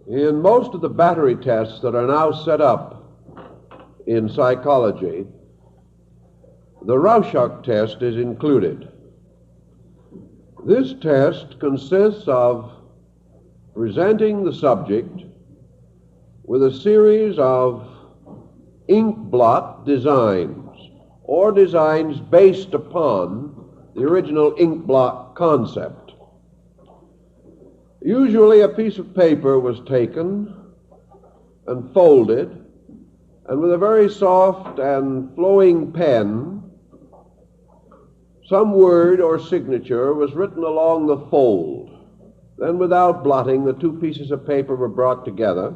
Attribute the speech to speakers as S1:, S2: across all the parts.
S1: In most of the battery tests that are now set up in psychology, the Rorschach test is included. This test consists of presenting the subject with a series of ink blot designs, or designs based upon the original ink blot concept. Usually a piece of paper was taken and folded, and with a very soft and flowing pen, some word or signature was written along the fold. Then, without blotting, the two pieces of paper were brought together,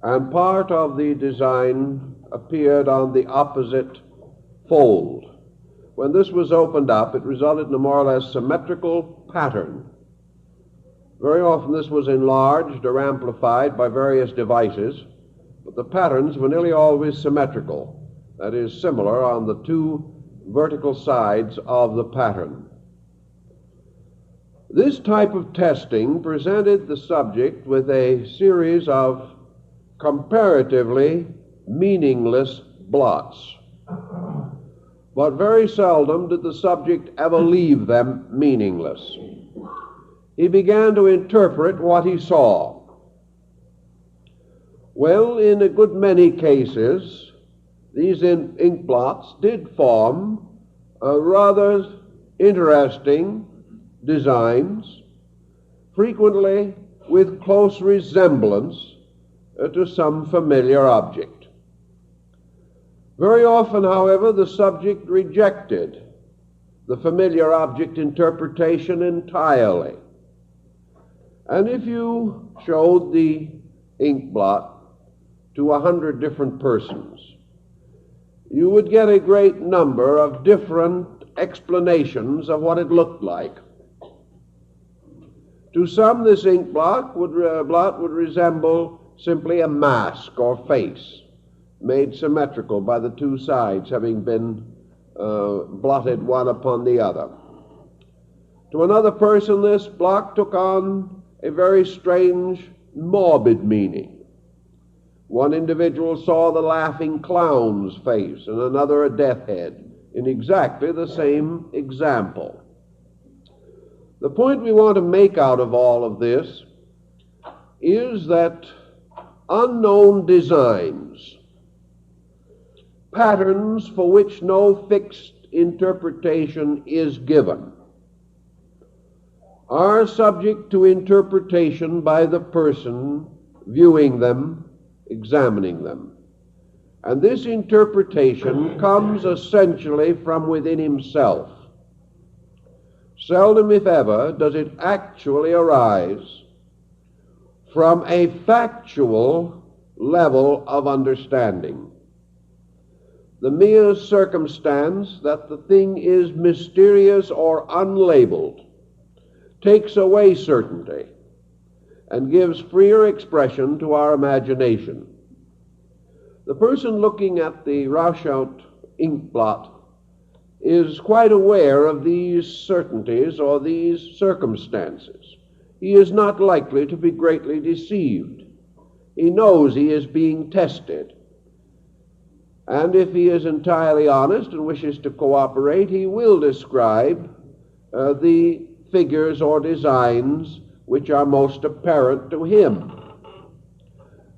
S1: and part of the design appeared on the opposite fold. When this was opened up, it resulted in a more or less symmetrical pattern. Very often this was enlarged or amplified by various devices, but the patterns were nearly always symmetrical, that is, similar on the two vertical sides of the pattern. This type of testing presented the subject with a series of comparatively meaningless blots, but very seldom did the subject ever leave them meaningless. He began to interpret what he saw. Well, in a good many cases, these ink blots did form rather interesting designs, frequently with close resemblance to some familiar object. Very often, however, the subject rejected the familiar object interpretation entirely. And if you showed the ink blot to 100 different persons, you would get a great number of different explanations of what it looked like. To some, this ink blot would resemble simply a mask or face, made symmetrical by the two sides having been blotted one upon the other. To another person, this blot took on a very strange, morbid meaning. One individual saw the laughing clown's face, and another a death head, in exactly the same example. The point we want to make out of all of this is that unknown designs, patterns for which no fixed interpretation is given, are subject to interpretation by the person viewing them, examining them. And this interpretation comes essentially from within himself. Seldom, if ever, does it actually arise from a factual level of understanding. The mere circumstance that the thing is mysterious or unlabeled takes away certainty and gives freer expression to our imagination. The person looking at the Rorschach ink blot is quite aware of these certainties or these circumstances. He is not likely to be greatly deceived. He knows he is being tested. And if he is entirely honest and wishes to cooperate, he will describe the figures or designs which are most apparent to him.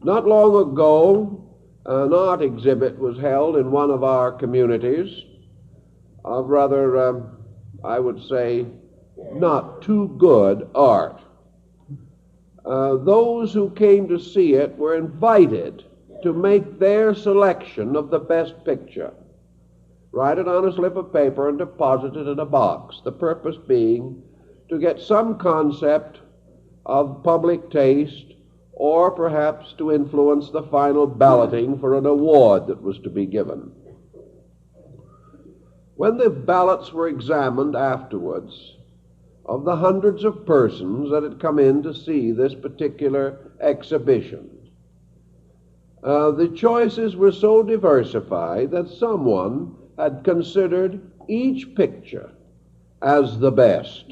S1: Not long ago, an art exhibit was held in one of our communities of rather, I would say, not too good art. Those who came to see it were invited to make their selection of the best picture, write it on a slip of paper and deposit it in a box, the purpose being to get some concept of public taste, or perhaps to influence the final balloting for an award that was to be given. When the ballots were examined afterwards, of the hundreds of persons that had come in to see this particular exhibition, the choices were so diversified that someone had considered each picture as the best.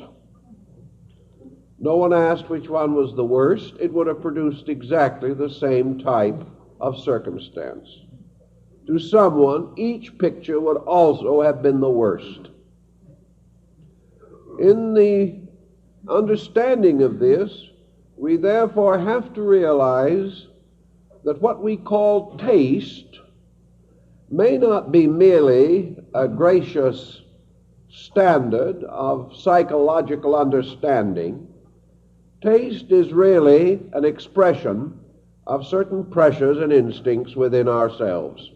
S1: No one asked which one was the worst. It would have produced exactly the same type of circumstance. To someone, each picture would also have been the worst. In the understanding of this, we therefore have to realize that what we call taste may not be merely a gracious standard of psychological understanding. Taste is really an expression of certain pressures and instincts within ourselves.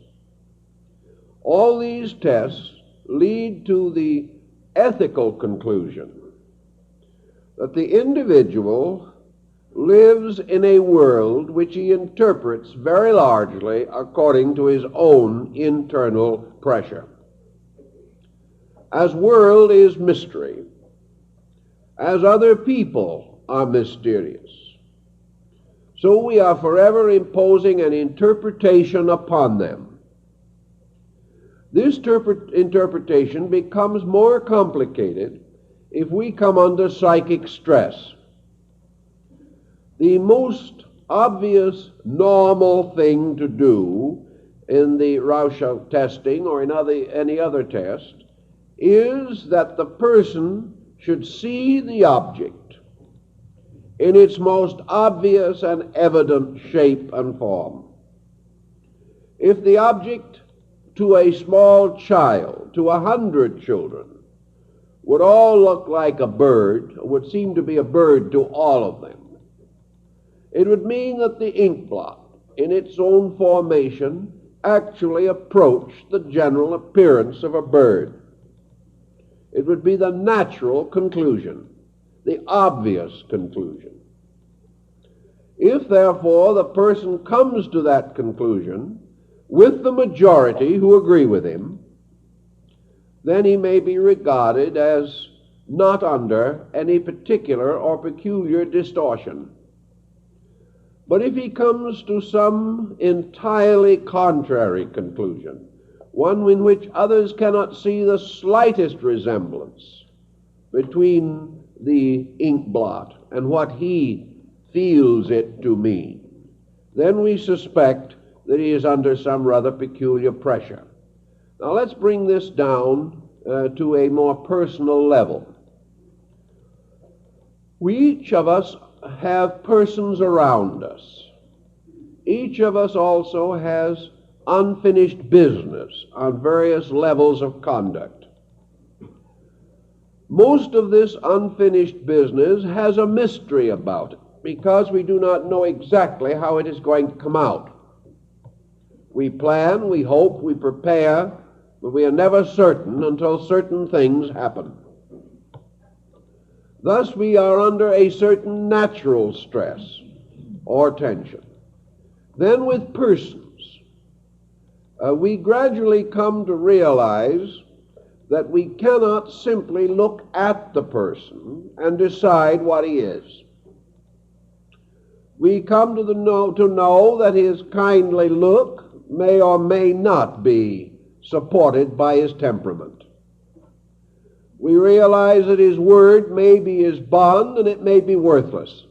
S1: All these tests lead to the ethical conclusion that the individual lives in a world which he interprets very largely according to his own internal pressure. As world is mystery, as other people are mysterious, so we are forever imposing an interpretation upon them. This interpretation becomes more complicated if we come under psychic stress. The most obvious normal thing to do in the Rorschach testing or in any other test is that the person should see the object in its most obvious and evident shape and form. If the object to a small child, to 100 children, would all look like a bird, would seem to be a bird to all of them, it would mean that the ink blot, in its own formation, actually approached the general appearance of a bird. It would be the natural conclusion, the obvious conclusion. If, therefore, the person comes to that conclusion with the majority who agree with him, then he may be regarded as not under any particular or peculiar distortion. But if he comes to some entirely contrary conclusion, one in which others cannot see the slightest resemblance between the ink blot and what he feels it to mean, then we suspect that he is under some rather peculiar pressure. Now let's bring this down to a more personal level. We each of us have persons around us. Each of us also has unfinished business on various levels of conduct. Most of this unfinished business has a mystery about it because we do not know exactly how it is going to come out. We plan, we hope, we prepare, but we are never certain until certain things happen. Thus we are under a certain natural stress or tension. Then with persons, we gradually come to realize that we cannot simply look at the person and decide what he is. We come to know that his kindly look may or may not be supported by his temperament. We realize that his word may be his bond and it may be worthless.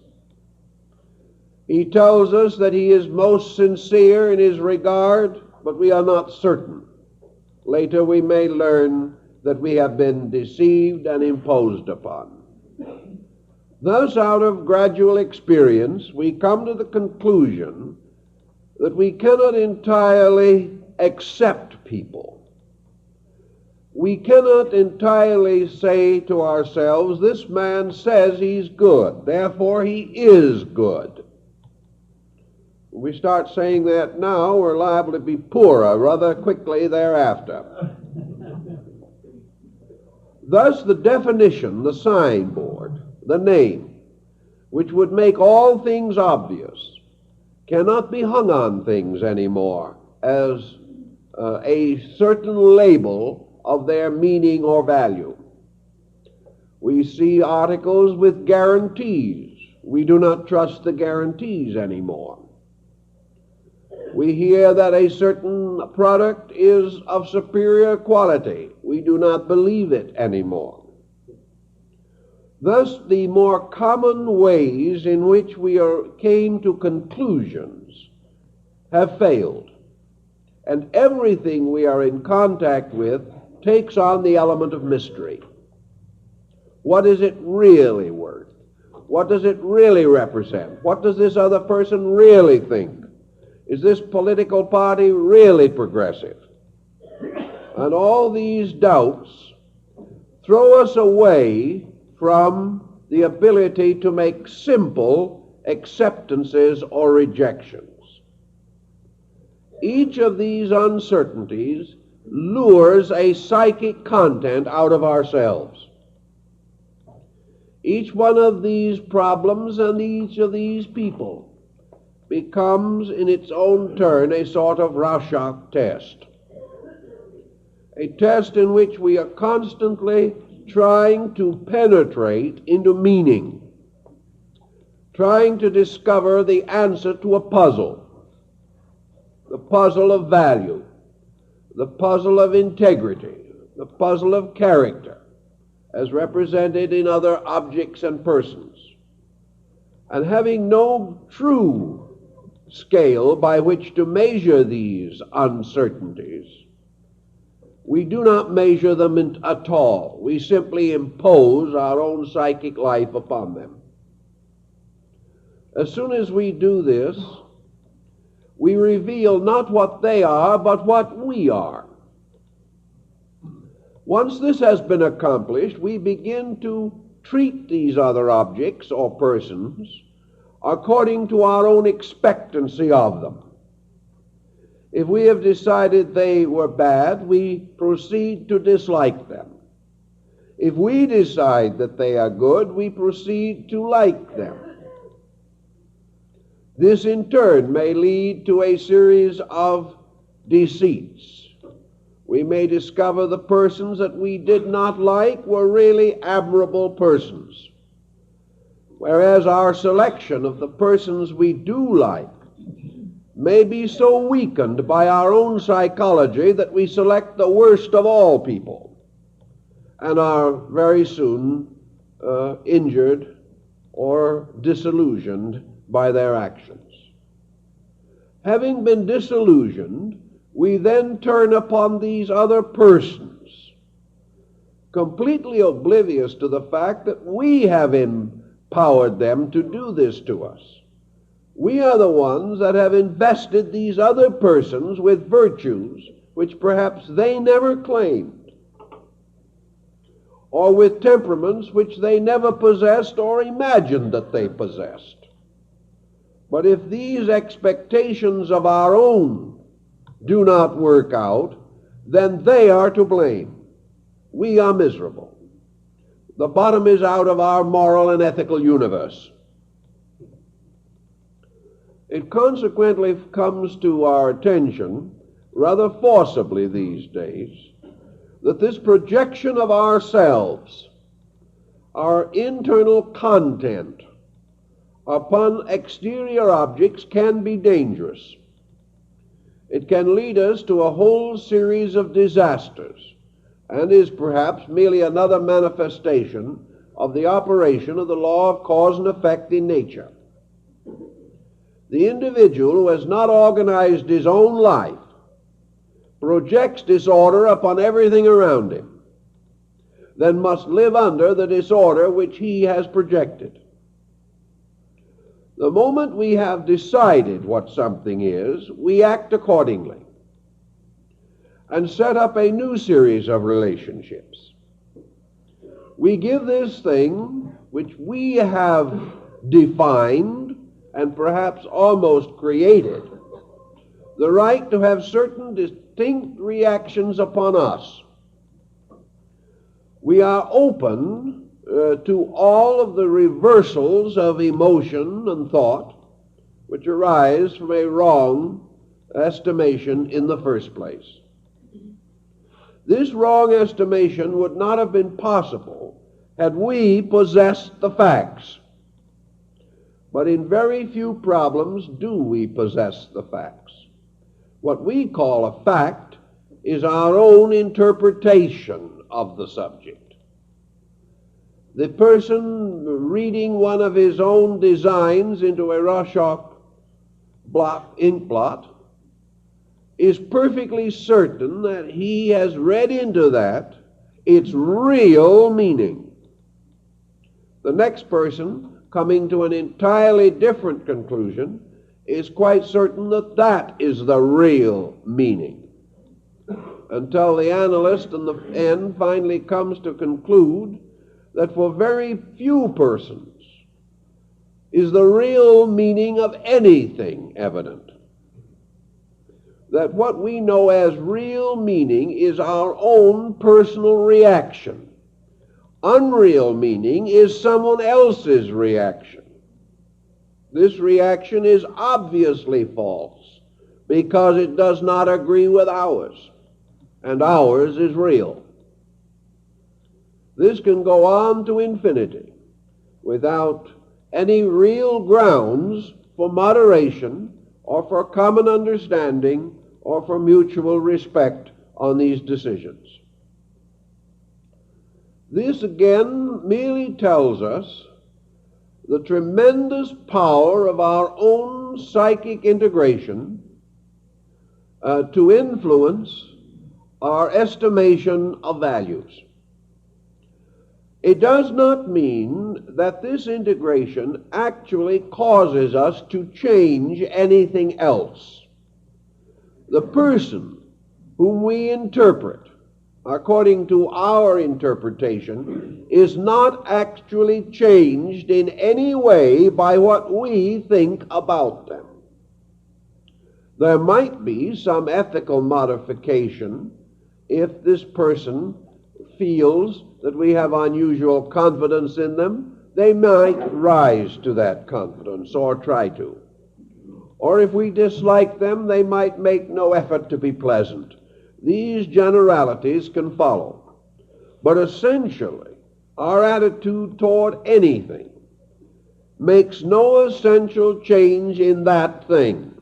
S1: He tells us that he is most sincere in his regard, but we are not certain. Later we may learn that we have been deceived and imposed upon. Thus, out of gradual experience, we come to the conclusion that we cannot entirely accept people. We cannot entirely say to ourselves, this man says he's good, therefore he is good. When we start saying that now, we're liable to be poorer rather quickly thereafter. Thus, the definition, the signboard, the name, which would make all things obvious, cannot be hung on things anymore as a certain label of their meaning or value. We see articles with guarantees. We do not trust the guarantees anymore. We hear that a certain product is of superior quality. We do not believe it anymore. Thus, the more common ways in which we came to conclusions have failed, and everything we are in contact with takes on the element of mystery. What is it really worth? What does it really represent? What does this other person really think? Is this political party really progressive? And all these doubts throw us away from the ability to make simple acceptances or rejections. Each of these uncertainties lures a psychic content out of ourselves. Each one of these problems and each of these people becomes in its own turn a sort of Rorschach test. A test in which we are constantly trying to penetrate into meaning, trying to discover the answer to a puzzle, the puzzle of value, the puzzle of integrity, the puzzle of character, as represented in other objects and persons. And having no true scale by which to measure these uncertainties, we do not measure them at all. We simply impose our own psychic life upon them. As soon as we do this, we reveal not what they are, but what we are. Once this has been accomplished, we begin to treat these other objects or persons according to our own expectancy of them. If we have decided they were bad, we proceed to dislike them. If we decide that they are good, we proceed to like them. This in turn may lead to a series of deceits. We may discover the persons that we did not like were really admirable persons, whereas our selection of the persons we do like may be so weakened by our own psychology that we select the worst of all people and are very soon injured or disillusioned by their actions. Having been disillusioned, we then turn upon these other persons, completely oblivious to the fact that we have empowered them to do this to us. We are the ones that have invested these other persons with virtues which perhaps they never claimed, or with temperaments which they never possessed or imagined that they possessed. But if these expectations of our own do not work out, then they are to blame. We are miserable. The bottom is out of our moral and ethical universe. It consequently comes to our attention rather forcibly these days that this projection of ourselves, our internal content, upon exterior objects can be dangerous. It can lead us to a whole series of disasters, and is perhaps merely another manifestation of the operation of the law of cause and effect in nature. The individual who has not organized his own life projects disorder upon everything around him, then must live under the disorder which he has projected. The moment we have decided what something is, we act accordingly and set up a new series of relationships. We give this thing which we have defined and perhaps almost created the right to have certain distinct reactions upon us. We are open to all of the reversals of emotion and thought which arise from a wrong estimation in the first place. This wrong estimation would not have been possible had we possessed the facts. But in very few problems do we possess the facts. What we call a fact is our own interpretation of the subject. the person reading one of his own designs into a Rorschach ink blot is perfectly certain that he has read into that its real meaning. The next person, coming to an entirely different conclusion, is quite certain that that is the real meaning, until the analyst in the end finally comes to conclude that for very few persons is the real meaning of anything evident. That what we know as real meaning is our own personal reaction. Unreal meaning is someone else's reaction. This reaction is obviously false because it does not agree with ours, and ours is real. This can go on to infinity without any real grounds for moderation or for common understanding or for mutual respect on these decisions. This again merely tells us the tremendous power of our own psychic integration to influence our estimation of values. It does not mean that this integration actually causes us to change anything else. The person whom we interpret according to our interpretation is not actually changed in any way by what we think about them. There might be some ethical modification if this person feels that we have unusual confidence in them. They might rise to that confidence or try to. Or if we dislike them, they might make no effort to be pleasant. These generalities can follow. But essentially, our attitude toward anything makes no essential change in that thing.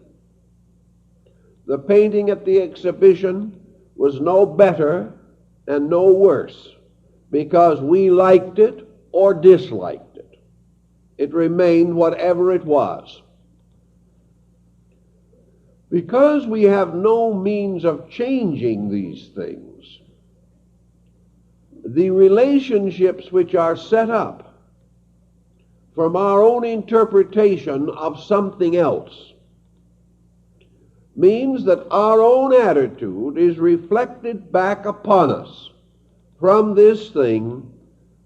S1: The painting at the exhibition was no better and no worse because we liked it or disliked it. It remained whatever it was. Because we have no means of changing these things, the relationships which are set up from our own interpretation of something else means that our own attitude is reflected back upon us from this thing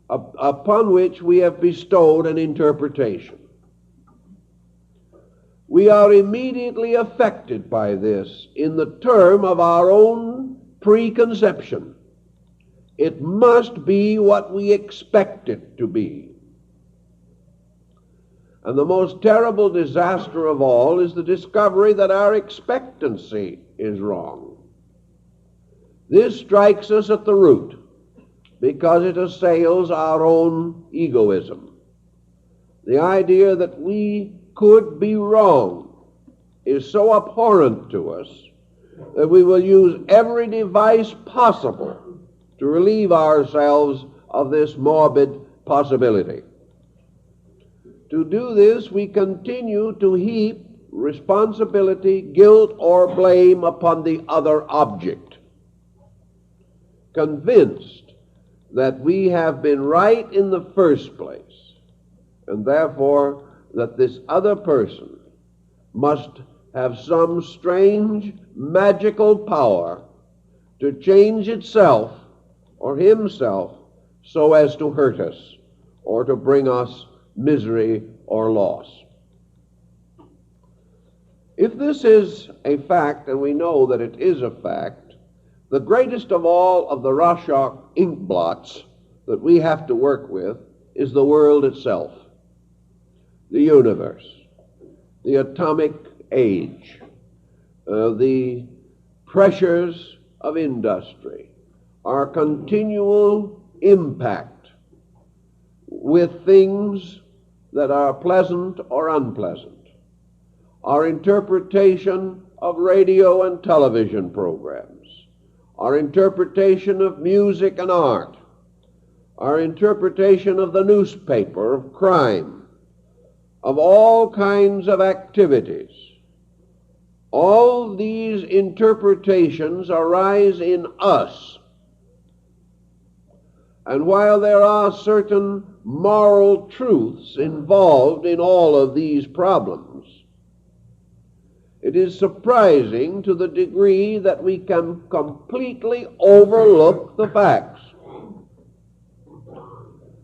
S1: upon which we have bestowed an interpretation. We are immediately affected by this in the term of our own preconception. It must be what we expect it to be. And the most terrible disaster of all is the discovery that our expectancy is wrong. This strikes us at the root because it assails our own egoism. The idea that we could be wrong is so abhorrent to us that we will use every device possible to relieve ourselves of this morbid possibility. To do this, we continue to heap responsibility, guilt, or blame upon the other object, convinced that we have been right in the first place, and therefore that this other person must have some strange magical power to change itself or himself so as to hurt us or to bring us misery or loss. If this is a fact, and we know that it is a fact, the greatest of all of the Rorschach ink blots that we have to work with is the world itself, the universe, the atomic age, the pressures of industry, our continual impact with things that are pleasant or unpleasant, our interpretation of radio and television programs, our interpretation of music and art, our interpretation of the newspaper, of crime, of all kinds of activities, all these interpretations arise in us. And while there are certain moral truths involved in all of these problems, it is surprising to the degree that we can completely overlook the facts.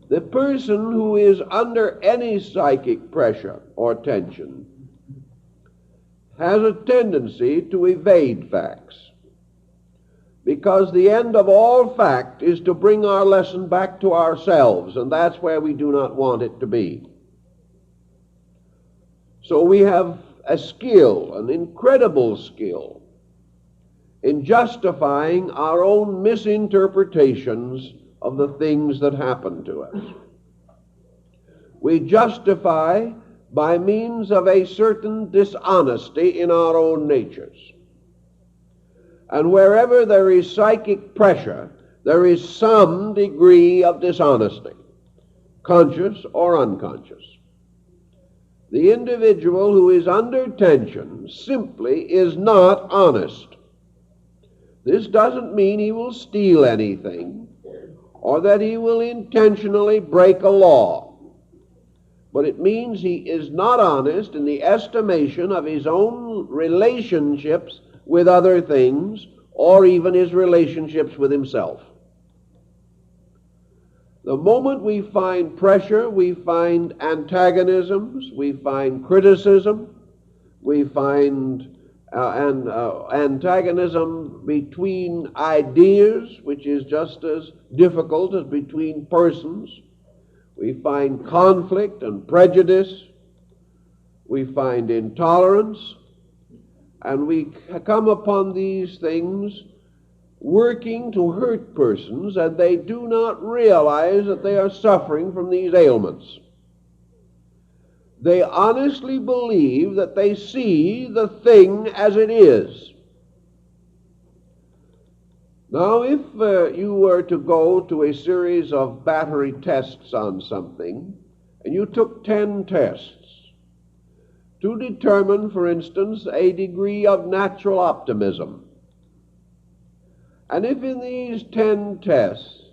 S1: The person who is under any psychic pressure or tension has a tendency to evade facts, because the end of all fact is to bring our lesson back to ourselves, and that's where we do not want it to be. So we have a skill, an incredible skill, in justifying our own misinterpretations of the things that happen to us. We justify by means of a certain dishonesty in our own natures. And wherever there is psychic pressure, there is some degree of dishonesty, conscious or unconscious. The individual who is under tension simply is not honest. This doesn't mean he will steal anything or that he will intentionally break a law, but it means he is not honest in the estimation of his own relationships with other things, or even his relationships with himself. The moment we find pressure, we find antagonisms, we find criticism, we find antagonism between ideas, which is just as difficult as between persons. We find conflict and prejudice. We find intolerance. And we come upon these things working to hurt persons, and they do not realize that they are suffering from these ailments. They honestly believe that they see the thing as it is. Now, if you were to go to a series of battery tests on something, and you took 10 tests to determine, for instance, a degree of natural optimism, and if in these 10 tests,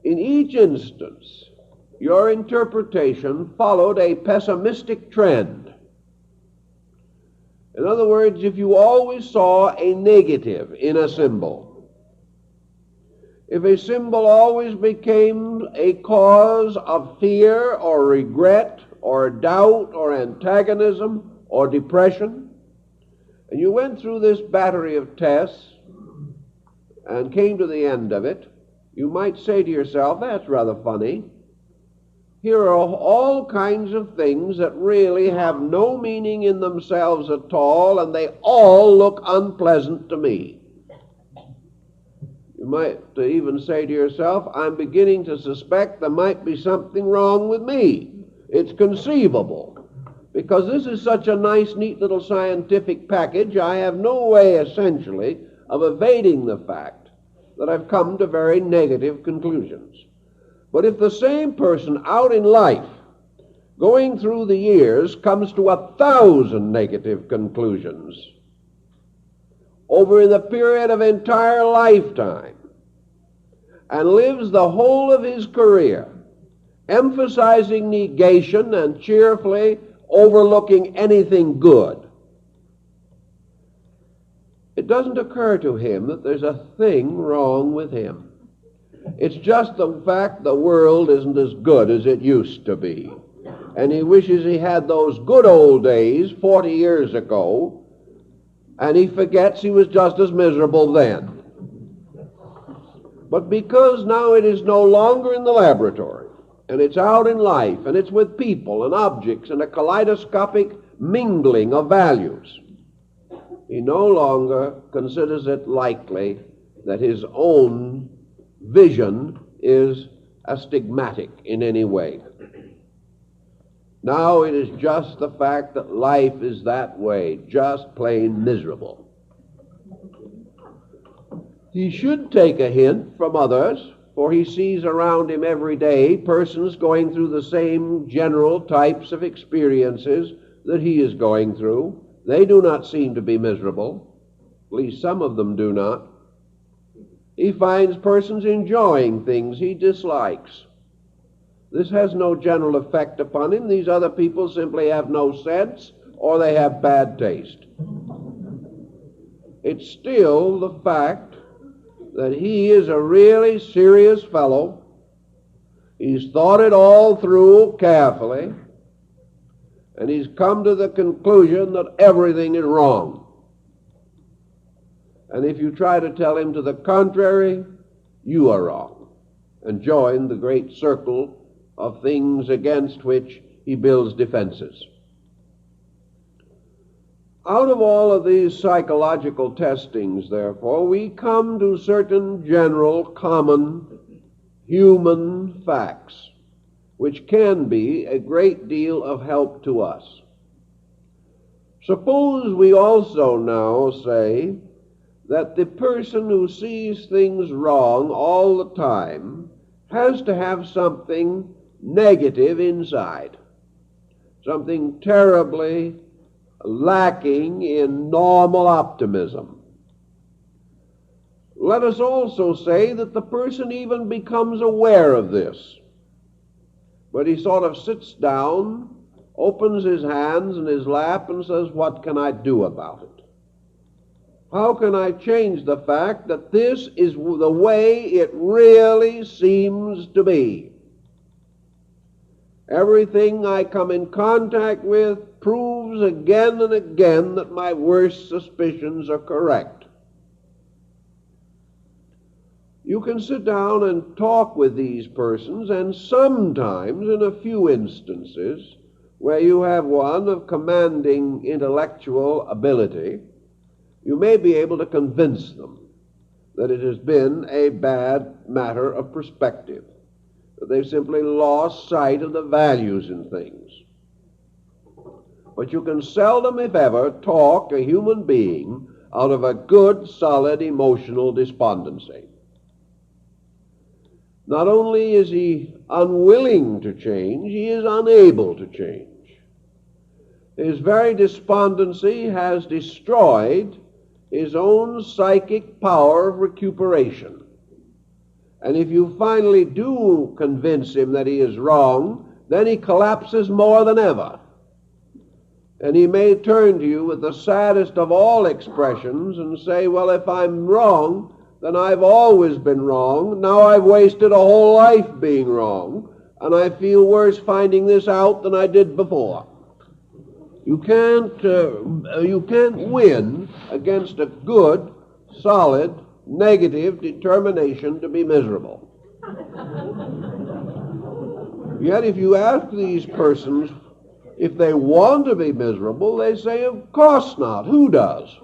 S1: in each instance, your interpretation followed a pessimistic trend. In other words, if you always saw a negative in a symbol, if a symbol always became a cause of fear or regret or doubt or antagonism or depression, and you went through this battery of tests and came to the end of it, you might say to yourself, that's rather funny. Here are all kinds of things that really have no meaning in themselves at all, and they all look unpleasant to me. You might even say to yourself, I'm beginning to suspect there might be something wrong with me. It's conceivable. Because this is such a nice, neat little scientific package, I have no way, essentially, of evading the fact that I've come to very negative conclusions. But if the same person out in life, going through the years, comes to 1,000 negative conclusions over the period of entire lifetime, and lives the whole of his career emphasizing negation and cheerfully overlooking anything good, it doesn't occur to him that there's a thing wrong with him. It's just the fact the world isn't as good as it used to be. And he wishes he had those good old days 40 years ago, and he forgets he was just as miserable then. But because now it is no longer in the laboratory, and it's out in life, and it's with people and objects and a kaleidoscopic mingling of values, he no longer considers it likely that his own vision is astigmatic in any way. Now it is just the fact that life is that way, just plain miserable. He should take a hint from others for he sees around him every day persons going through the same general types of experiences that he is going through. They do not seem to be miserable. At least some of them do not. He finds persons enjoying things he dislikes. This has no general effect upon him. These other people simply have no sense, or they have bad taste. It's still the fact that he is a really serious fellow. He's thought it all through carefully, and he's come to the conclusion that everything is wrong. And if you try to tell him to the contrary, you are wrong, and join the great circle of things against which he builds defenses. Out of all of these psychological testings, therefore, we come to certain general, common, human facts, which can be a great deal of help to us. Suppose we also now say that the person who sees things wrong all the time has to have something negative inside, something terribly lacking in normal optimism. Let us also say that the person even becomes aware of this, but he sort of sits down, opens his hands in his lap, and says, what can I do about it? How can I change the fact that this is the way it really seems to be? Everything I come in contact with proves again and again that my worst suspicions are correct. You can sit down and talk with these persons, and sometimes, in a few instances, where you have one of commanding intellectual ability, you may be able to convince them that it has been a bad matter of perspective, that they've simply lost sight of the values in things. But you can seldom, if ever, talk a human being out of a good, solid emotional despondency. Not only is he unwilling to change, he is unable to change. His very despondency has destroyed his own psychic power of recuperation. And if you finally do convince him that he is wrong, then he collapses more than ever. And he may turn to you with the saddest of all expressions and say, well, if I'm wrong, then I've always been wrong. Now I've wasted a whole life being wrong, and I feel worse finding this out than I did before. You can't win against a good, solid, negative determination to be miserable. Yet if you ask these persons if they want to be miserable, they say, of course not. Who does?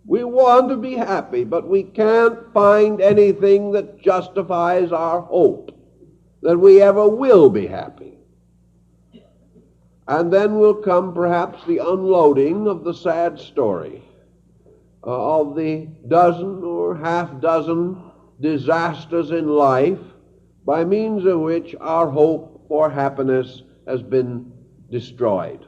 S1: We want to be happy, but we can't find anything that justifies our hope that we ever will be happy. And then will come perhaps the unloading of the sad story of the dozen or half-dozen disasters in life by means of which our hope for happiness has been destroyed.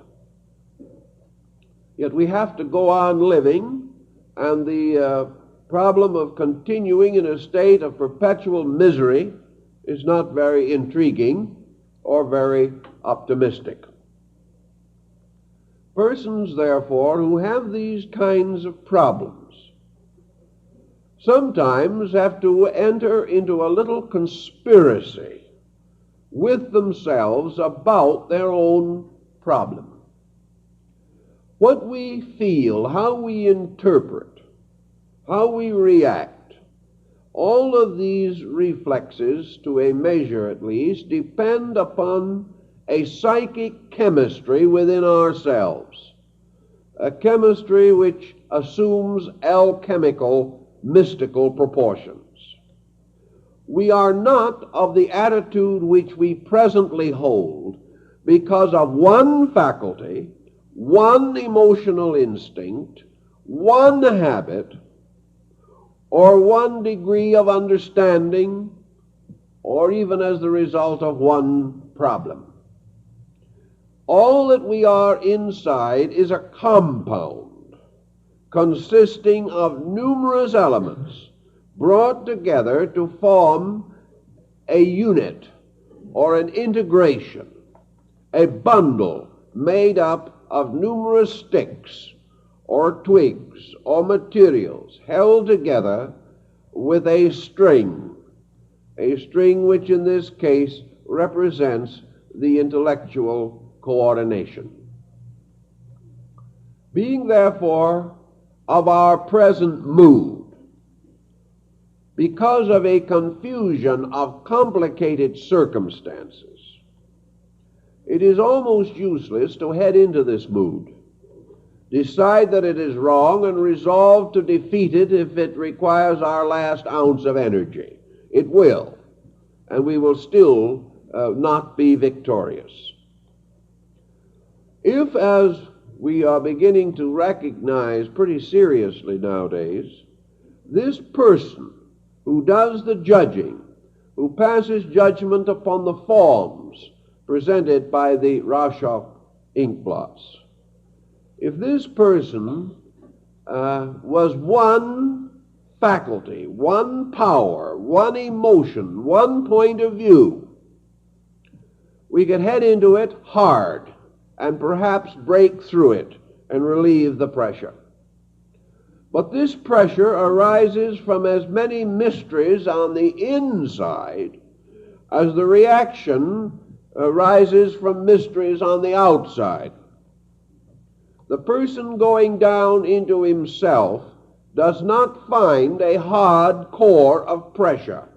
S1: Yet we have to go on living, and the problem of continuing in a state of perpetual misery is not very intriguing or very optimistic. Persons, therefore, who have these kinds of problems sometimes have to enter into a little conspiracy with themselves about their own problem. What we feel, how we interpret, how we react, all of these reflexes, to a measure at least, depend upon a psychic chemistry within ourselves, a chemistry which assumes alchemical, mystical proportions. We are not of the attitude which we presently hold because of one faculty, one emotional instinct, one habit, or one degree of understanding or even as the result of one problem. All that we are inside is a compound consisting of numerous elements brought together to form a unit or an integration, a bundle made up of numerous sticks or twigs or materials held together with a string which in this case represents the intellectual coordination. Being therefore of our present mood, because of a confusion of complicated circumstances, it is almost useless to head into this mood, decide that it is wrong, and resolve to defeat it if it requires our last ounce of energy. It will, and we will still not be victorious. If, as we are beginning to recognize pretty seriously nowadays, this person who does the judging, who passes judgment upon the forms presented by the Rorschach ink blots, if this person was one faculty, one power, one emotion, one point of view, we could head into it hard and perhaps break through it and relieve the pressure. But this pressure arises from as many mysteries on the inside as the reaction arises from mysteries on the outside. The person going down into himself does not find a hard core of pressure.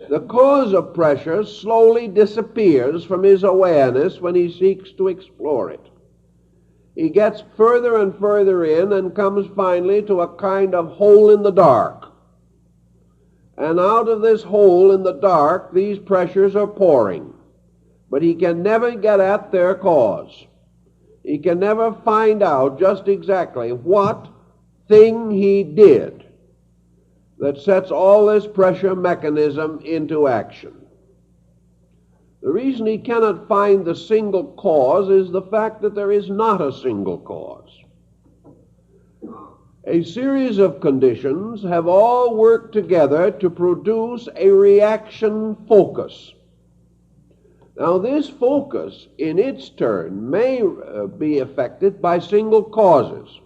S1: The cause of pressure slowly disappears from his awareness when he seeks to explore it. He gets further and further in and comes finally to a kind of hole in the dark. And out of this hole in the dark, these pressures are pouring. But he can never get at their cause. He can never find out just exactly what thing he did that sets all this pressure mechanism into action. The reason he cannot find the single cause is the fact that there is not a single cause. A series of conditions have all worked together to produce a reaction focus. Now, this focus, in its turn, may be affected by single causes.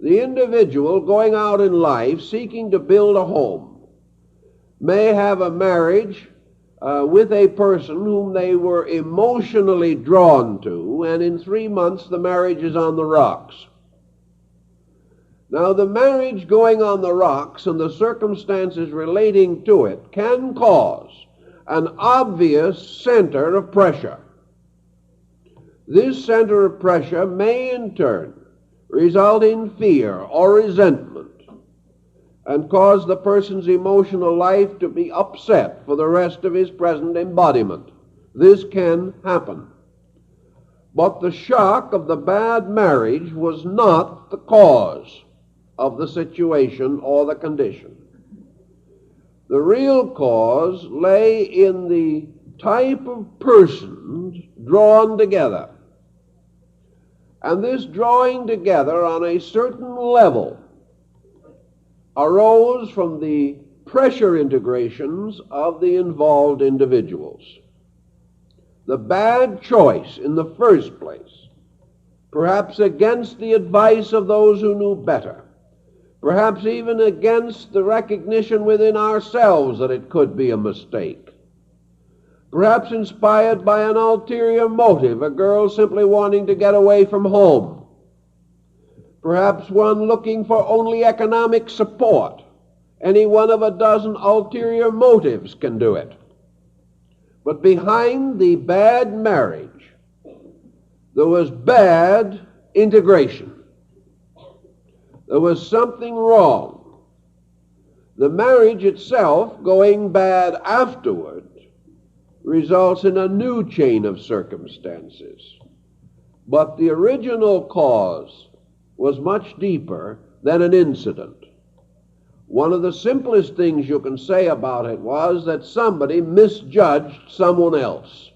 S1: The individual going out in life seeking to build a home may have a marriage with a person whom they were emotionally drawn to, and in 3 months the marriage is on the rocks. Now, the marriage going on the rocks and the circumstances relating to it can cause an obvious center of pressure. This center of pressure may in turn result in fear or resentment and cause the person's emotional life to be upset for the rest of his present embodiment. This can happen. But the shock of the bad marriage was not the cause of the situation or the condition. The real cause lay in the type of persons drawn together. And this drawing together on a certain level arose from the pressure integrations of the involved individuals. The bad choice in the first place, perhaps against the advice of those who knew better, perhaps even against the recognition within ourselves that it could be a mistake, perhaps inspired by an ulterior motive, a girl simply wanting to get away from home, perhaps one looking for only economic support. Any one of a dozen ulterior motives can do it. But behind the bad marriage, there was bad integration. There was something wrong. The marriage itself, going bad afterward, results in a new chain of circumstances. But the original cause was much deeper than an incident. One of the simplest things you can say about it was that somebody misjudged someone else.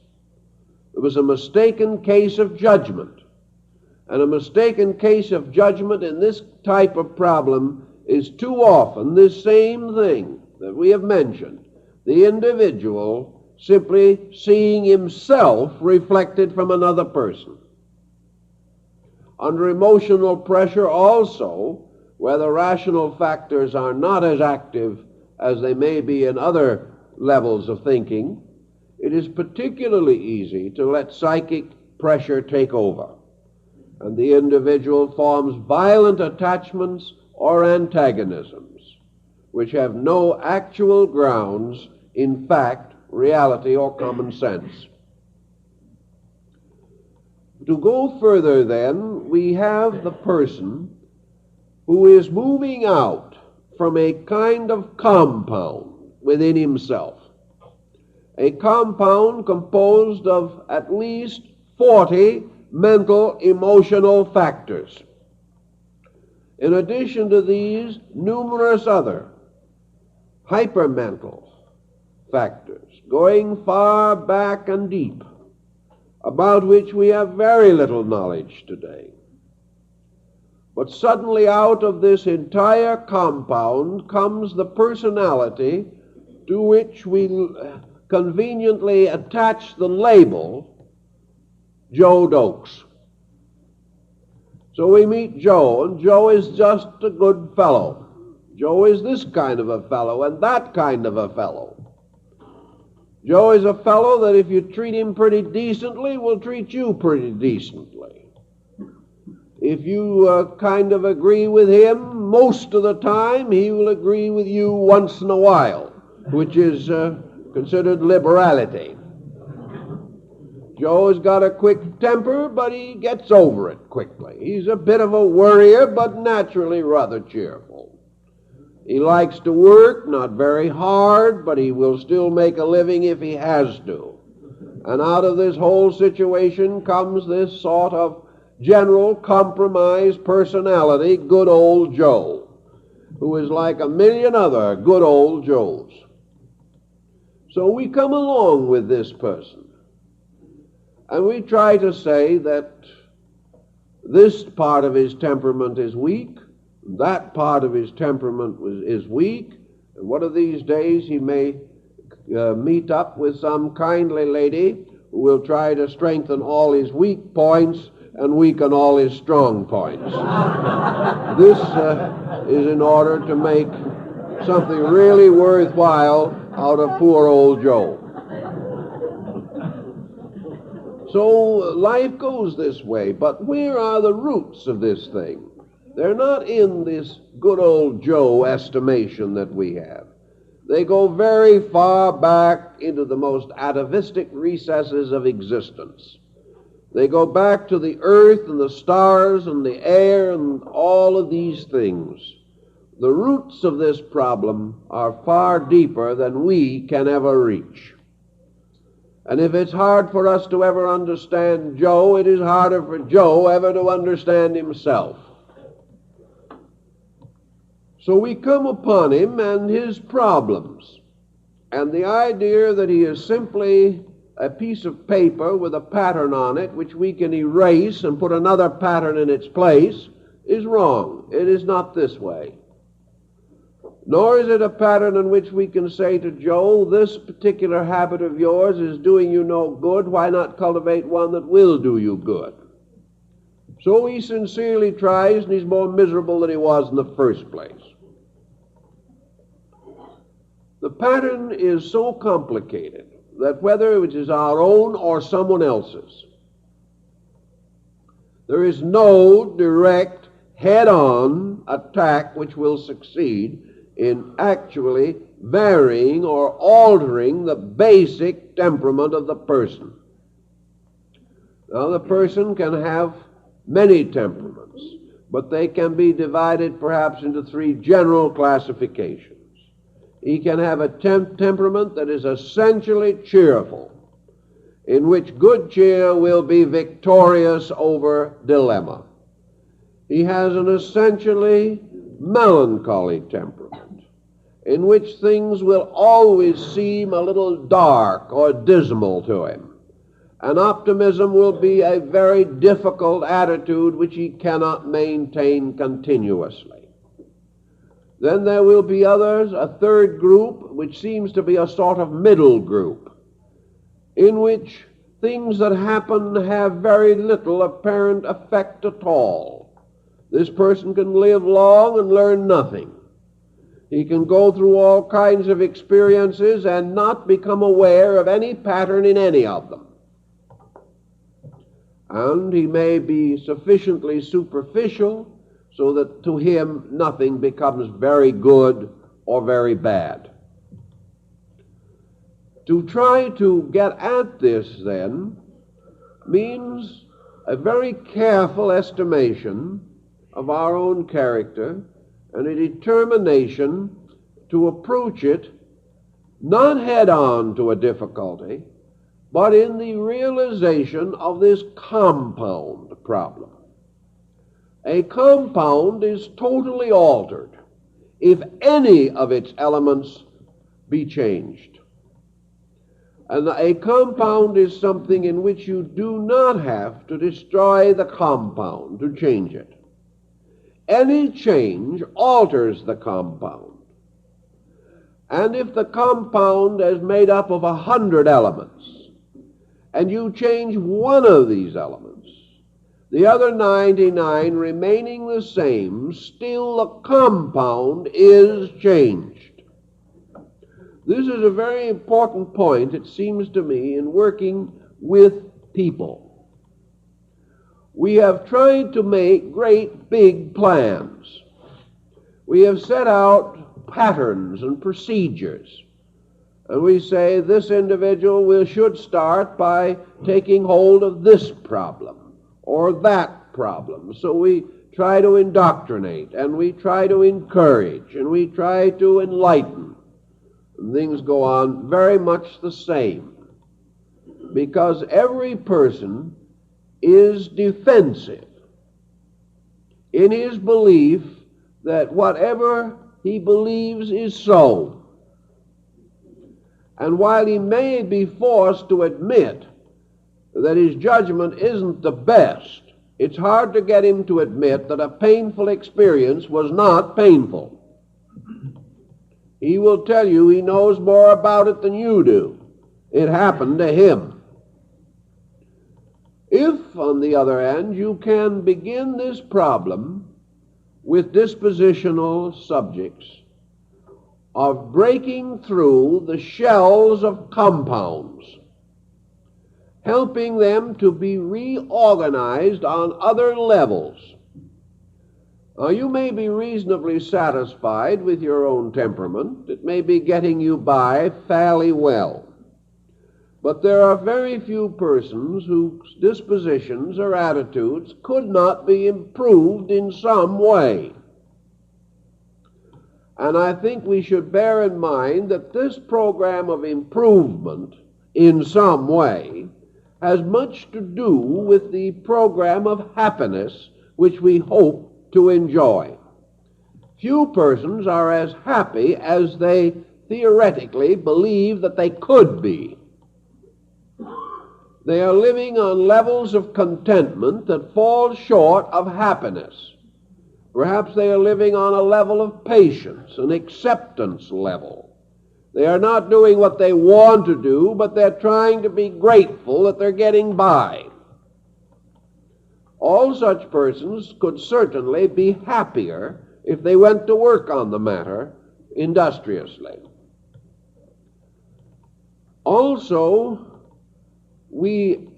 S1: It was a mistaken case of judgment. And a mistaken case of judgment in this type of problem is too often this same thing that we have mentioned. The individual simply seeing himself reflected from another person. Under emotional pressure also, where the rational factors are not as active as they may be in other levels of thinking, it is particularly easy to let psychic pressure take over, and the individual forms violent attachments or antagonisms which have no actual grounds in fact, reality, or common sense. To go further then, we have the person who is moving out from a kind of compound within himself, a compound composed of at least 40 mental, emotional factors. In addition to these, numerous other hypermental factors, going far back and deep, about which we have very little knowledge today. But suddenly out of this entire compound comes the personality to which we conveniently attach the label Joe Dokes. So we meet Joe, and Joe is just a good fellow. Joe is this kind of a fellow and that kind of a fellow. Joe is a fellow that if you treat him pretty decently, will treat you pretty decently. If you kind of agree with him most of the time, he will agree with you once in a while, which is considered liberality. Joe has got a quick temper, but he gets over it quickly. He's a bit of a worrier, but naturally rather cheerful. He likes to work, not very hard, but he will still make a living if he has to. And out of this whole situation comes this sort of general compromise personality, good old Joe, who is like a million other good old Joes. So we come along with this person, and we try to say that this part of his temperament is weak, that part of his temperament is weak, and one of these days he may meet up with some kindly lady who will try to strengthen all his weak points and weaken all his strong points. This is in order to make something really worthwhile out of poor old Joe. So life goes this way, but where are the roots of this thing? They're not in this good old Joe estimation that we have. They go very far back into the most atavistic recesses of existence. They go back to the earth and the stars and the air and all of these things. The roots of this problem are far deeper than we can ever reach. And if it's hard for us to ever understand Joe, it is harder for Joe ever to understand himself. So we come upon him and his problems, and the idea that he is simply a piece of paper with a pattern on it which we can erase and put another pattern in its place is wrong. It is not this way. Nor is it a pattern in which we can say to Joe, this particular habit of yours is doing you no good, why not cultivate one that will do you good? So he sincerely tries, and he's more miserable than he was in the first place. The pattern is so complicated that whether it is our own or someone else's, there is no direct head-on attack which will succeed in actually varying or altering the basic temperament of the person. Now, the person can have many temperaments, but they can be divided perhaps into three general classifications. He can have a temperament that is essentially cheerful, in which good cheer will be victorious over dilemma. He has an essentially melancholy temperament, in which things will always seem a little dark or dismal to him. And optimism will be a very difficult attitude which he cannot maintain continuously. Then there will be others, a third group, which seems to be a sort of middle group, in which things that happen have very little apparent effect at all. This person can live long and learn nothing. He can go through all kinds of experiences and not become aware of any pattern in any of them. And he may be sufficiently superficial so that to him nothing becomes very good or very bad. To try to get at this, then, means a very careful estimation of our own character and a determination to approach it not head-on to a difficulty, but in the realization of this compound problem. A compound is totally altered if any of its elements be changed. And a compound is something in which you do not have to destroy the compound to change it. Any change alters the compound. And if the compound is made up of 100 elements, and you change one of these elements, the other 99 remaining the same, still the compound is changed. This is a very important point, it seems to me, in working with people. We have tried to make great big plans. We have set out patterns and procedures. And we say this individual should start by taking hold of this problem or that problem. So we try to indoctrinate, and we try to encourage, and we try to enlighten. And things go on very much the same, because every person is defensive in his belief that whatever he believes is so. And while he may be forced to admit that his judgment isn't the best, it's hard to get him to admit that a painful experience was not painful. He will tell you he knows more about it than you do. It happened to him. If, on the other hand, you can begin this problem with dispositional subjects of breaking through the shells of compounds, helping them to be reorganized on other levels. Now, you may be reasonably satisfied with your own temperament. It may be getting you by fairly well. But there are very few persons whose dispositions or attitudes could not be improved in some way. And I think we should bear in mind that this program of improvement in some way has much to do with the program of happiness which we hope to enjoy. Few persons are as happy as they theoretically believe that they could be. They are living on levels of contentment that fall short of happiness. Perhaps they are living on a level of patience, an acceptance level. They are not doing what they want to do, but they're trying to be grateful that they're getting by. All such persons could certainly be happier if they went to work on the matter industriously. Also, we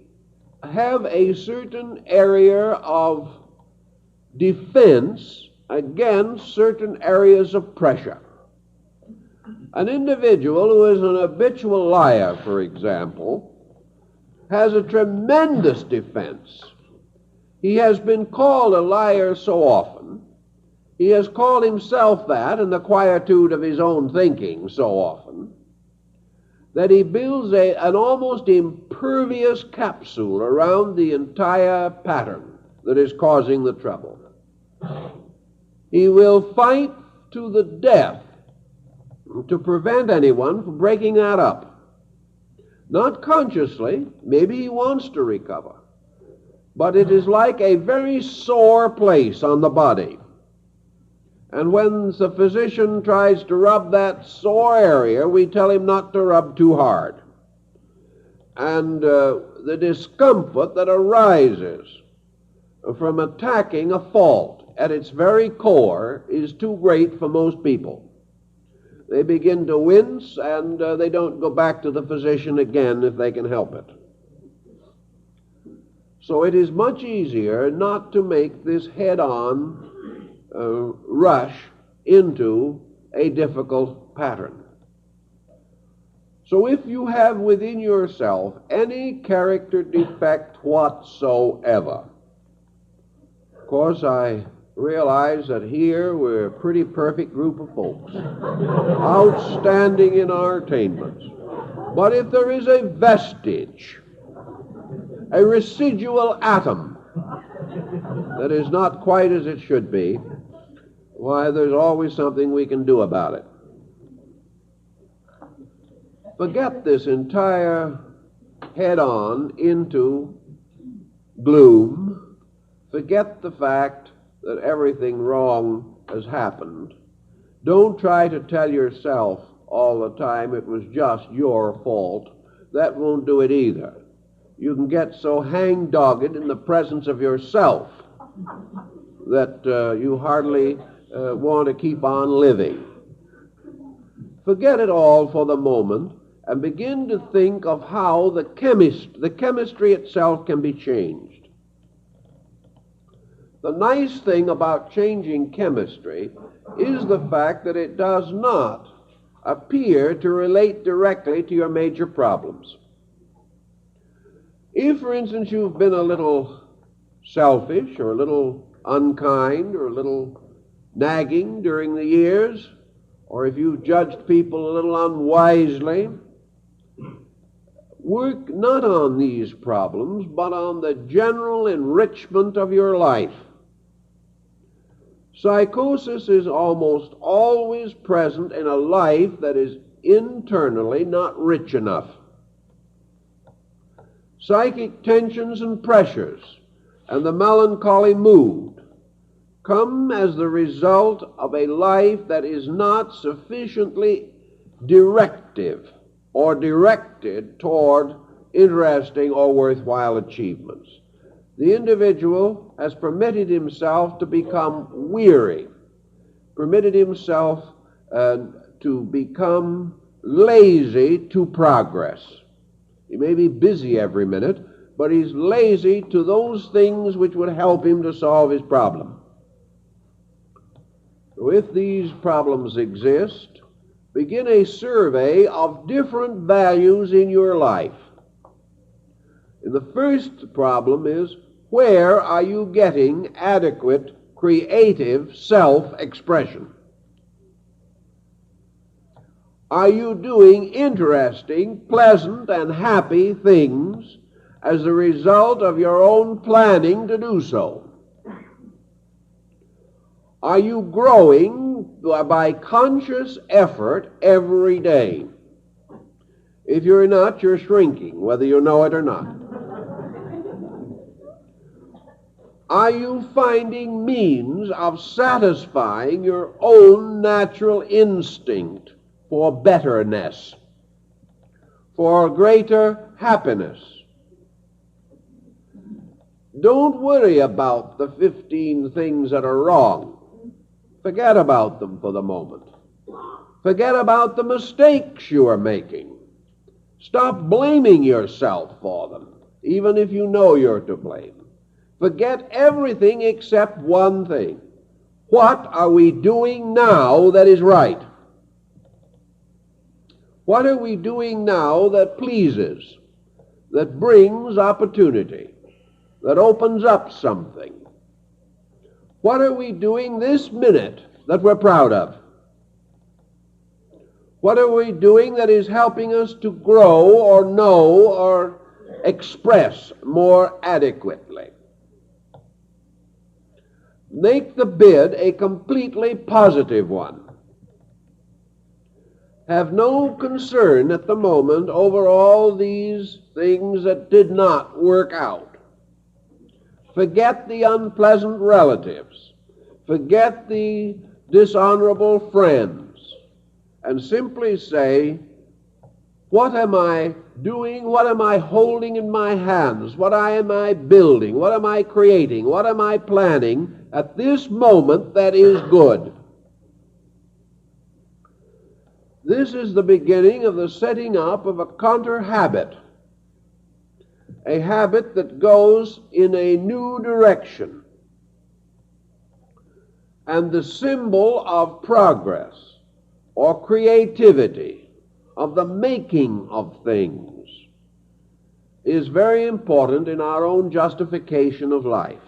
S1: have a certain area of defense against certain areas of pressure. An individual who is an habitual liar, for example, has a tremendous defense. He has been called a liar so often, he has called himself that in the quietude of his own thinking so often, that he builds an almost impervious capsule around the entire pattern that is causing the trouble. He will fight to the death to prevent anyone from breaking that up. Not consciously, maybe he wants to recover, but it is like a very sore place on the body. And when the physician tries to rub that sore area, we tell him not to rub too hard. And the discomfort that arises from attacking a fault at its very core is too great for most people. They begin to wince, and they don't go back to the physician again if they can help it. So it is much easier not to make this head-on rush into a difficult pattern. So if you have within yourself any character defect whatsoever, of course I realize that here we're a pretty perfect group of folks, outstanding in our attainments. But if there is a vestige, a residual atom that is not quite as it should be, why, there's always something we can do about it. Forget this entire head-on into gloom. Forget the fact that everything wrong has happened. Don't try to tell yourself all the time it was just your fault. That won't do it either. You can get so hang-dogged in the presence of yourself that you hardly want to keep on living. Forget it all for the moment and begin to think of how the chemistry itself can be changed. The nice thing about changing chemistry is the fact that it does not appear to relate directly to your major problems. If, for instance, you've been a little selfish or a little unkind or a little nagging during the years, or if you judged people a little unwisely, work not on these problems, but on the general enrichment of your life. Psychosis is almost always present in a life that is internally not rich enough. Psychic tensions and pressures and the melancholy mood come as the result of a life that is not sufficiently directive or directed toward interesting or worthwhile achievements. The individual has permitted himself to become weary, permitted himself to become lazy to progress. He may be busy every minute, but he's lazy to those things which would help him to solve his problem. So if these problems exist, begin a survey of different values in your life. And the first problem is, where are you getting adequate creative self-expression? Are you doing interesting, pleasant, and happy things as a result of your own planning to do so? Are you growing by conscious effort every day? If you're not, you're shrinking, whether you know it or not. Are you finding means of satisfying your own natural instinct for betterness, for greater happiness? Don't worry about the 15 things that are wrong. Forget about them for the moment. Forget about the mistakes you are making. Stop blaming yourself for them, even if you know you're to blame. Forget everything except one thing. What are we doing now that is right? What are we doing now that pleases, that brings opportunity, that opens up something? What are we doing this minute that we're proud of? What are we doing that is helping us to grow or know or express more adequately? Make the bid a completely positive one. have no concern at the moment over all these things that did not work out. Forget the unpleasant relatives. Forget the dishonorable friends. And simply say, what am I doing? What am I holding in my hands? What am I building? What am I creating? What am I planning at this moment that is good? This is the beginning of the setting up of a counter habit, a habit that goes in a new direction. And the symbol of progress or creativity, of the making of things, is very important in our own justification of life.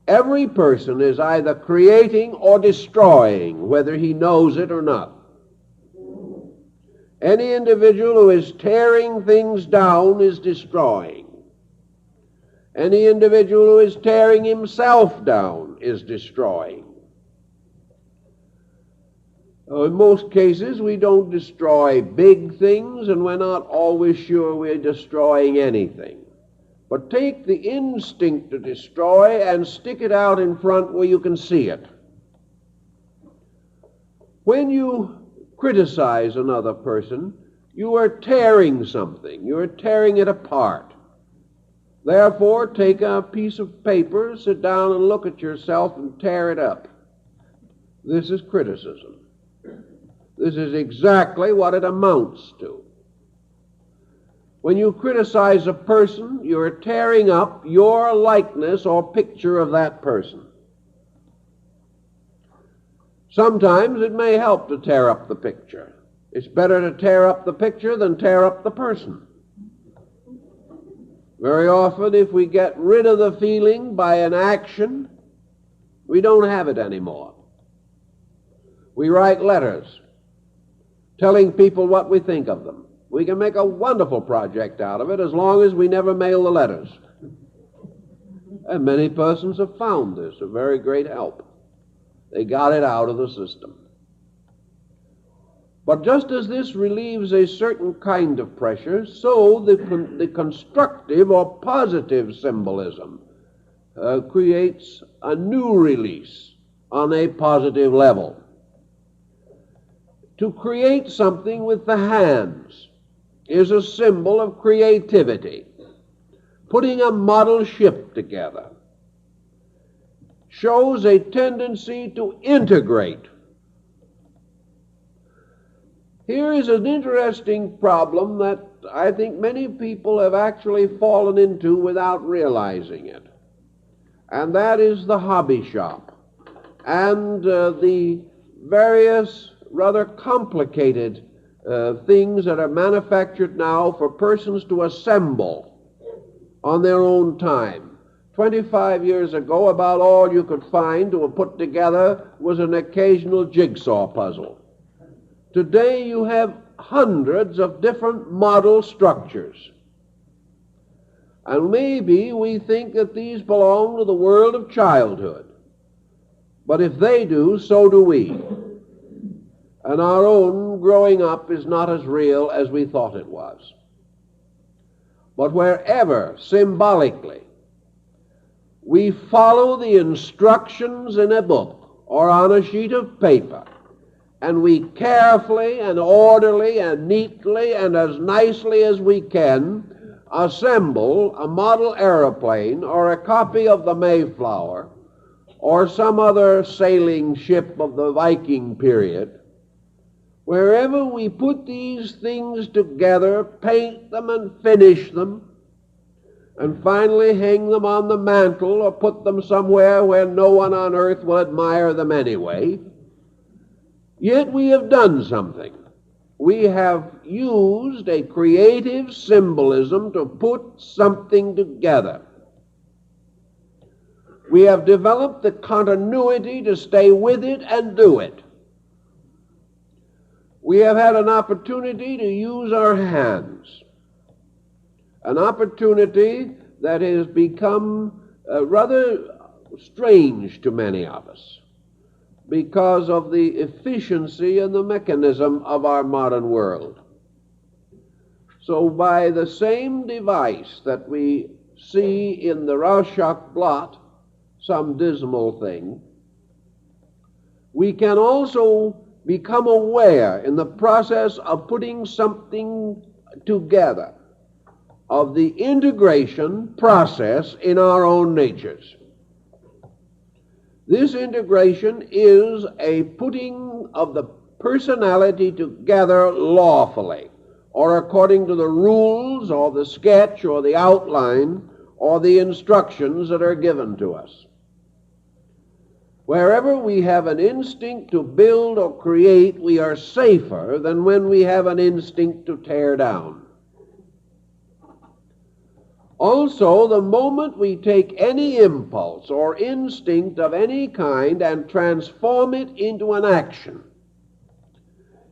S1: Every person is either creating or destroying, whether he knows it or not. Any individual who is tearing things down is destroying. Any individual who is tearing himself down is destroying. In most cases, we don't destroy big things, and we're not always sure we're destroying anything. But take the instinct to destroy and stick it out in front where you can see it. When you criticize another person, you are tearing something. You are tearing it apart. Therefore, take a piece of paper, sit down and look at yourself and tear it up. This is criticism. This is exactly what it amounts to. When you criticize a person, you're tearing up your likeness or picture of that person. Sometimes it may help to tear up the picture. It's better to tear up the picture than tear up the person. Very often, if we get rid of the feeling by an action, we don't have it anymore. We write letters telling people what we think of them. We can make a wonderful project out of it as long as we never mail the letters. And many persons have found this a very great help. They got it out of the system. But just as this relieves a certain kind of pressure, so the constructive or positive symbolism creates a new release on a positive level. To create something with the hands is a symbol of creativity. Putting a model ship together shows a tendency to integrate. Here is an interesting problem that I think many people have actually fallen into without realizing it. And that is the hobby shop and the various rather complicated things that are manufactured now for persons to assemble on their own time. 25 years ago, about all you could find to put together was an occasional jigsaw puzzle. Today you have hundreds of different model structures. And maybe we think that these belong to the world of childhood. But if they do, so do we. And our own growing up is not as real as we thought it was. But wherever, symbolically, we follow the instructions in a book or on a sheet of paper, and we carefully and orderly and neatly and as nicely as we can assemble a model airplane or a copy of the Mayflower or some other sailing ship of the Viking period, wherever we put these things together, paint them and finish them, and finally hang them on the mantle or put them somewhere where no one on earth will admire them anyway, yet we have done something. We have used a creative symbolism to put something together. We have developed the continuity to stay with it and do it. We have had an opportunity to use our hands, an opportunity that has become rather strange to many of us. because of the efficiency and the mechanism of our modern world. So by the same device that we see in the Rorschach blot, some dismal thing, we can also become aware in the process of putting something together of the integration process in our own natures. This integration is a putting of the personality together lawfully, or according to the rules or the sketch or the outline or the instructions that are given to us. Wherever we have an instinct to build or create, we are safer than when we have an instinct to tear down. Also, the moment we take any impulse or instinct of any kind and transform it into an action,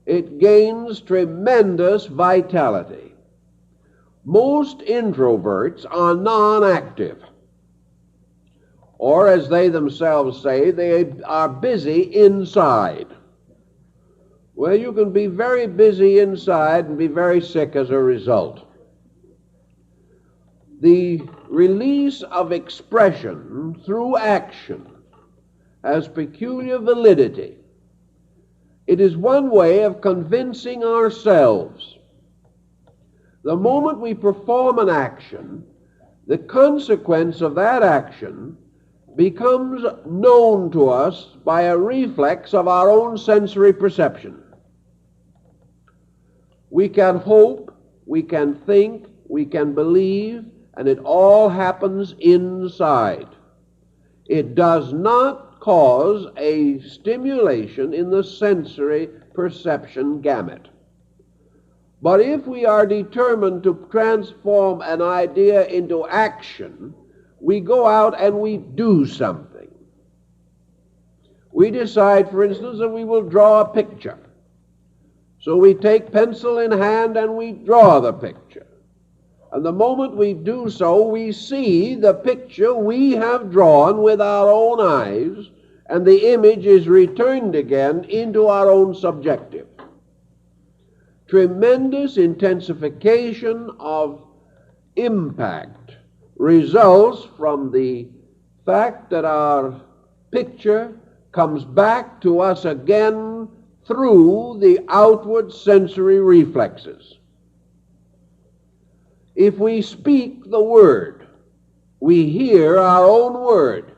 S1: it gains tremendous vitality. Most introverts are non-active, or as they themselves say, they are busy inside. Well, you can be very busy inside and be very sick as a result. The release of expression through action has peculiar validity. It is one way of convincing ourselves. The moment we perform an action, the consequence of that action becomes known to us by a reflex of our own sensory perception. We can hope, we can think, we can believe, and it all happens inside. It does not cause a stimulation in the sensory perception gamut. But if we are determined to transform an idea into action, we go out and we do something. We decide, for instance, that we will draw a picture. So we take pencil in hand and we draw the picture. And the moment we do so, we see the picture we have drawn with our own eyes, and the image is returned again into our own subjective. Tremendous intensification of impact results from the fact that our picture comes back to us again through the outward sensory reflexes. If we speak the word, we hear our own word.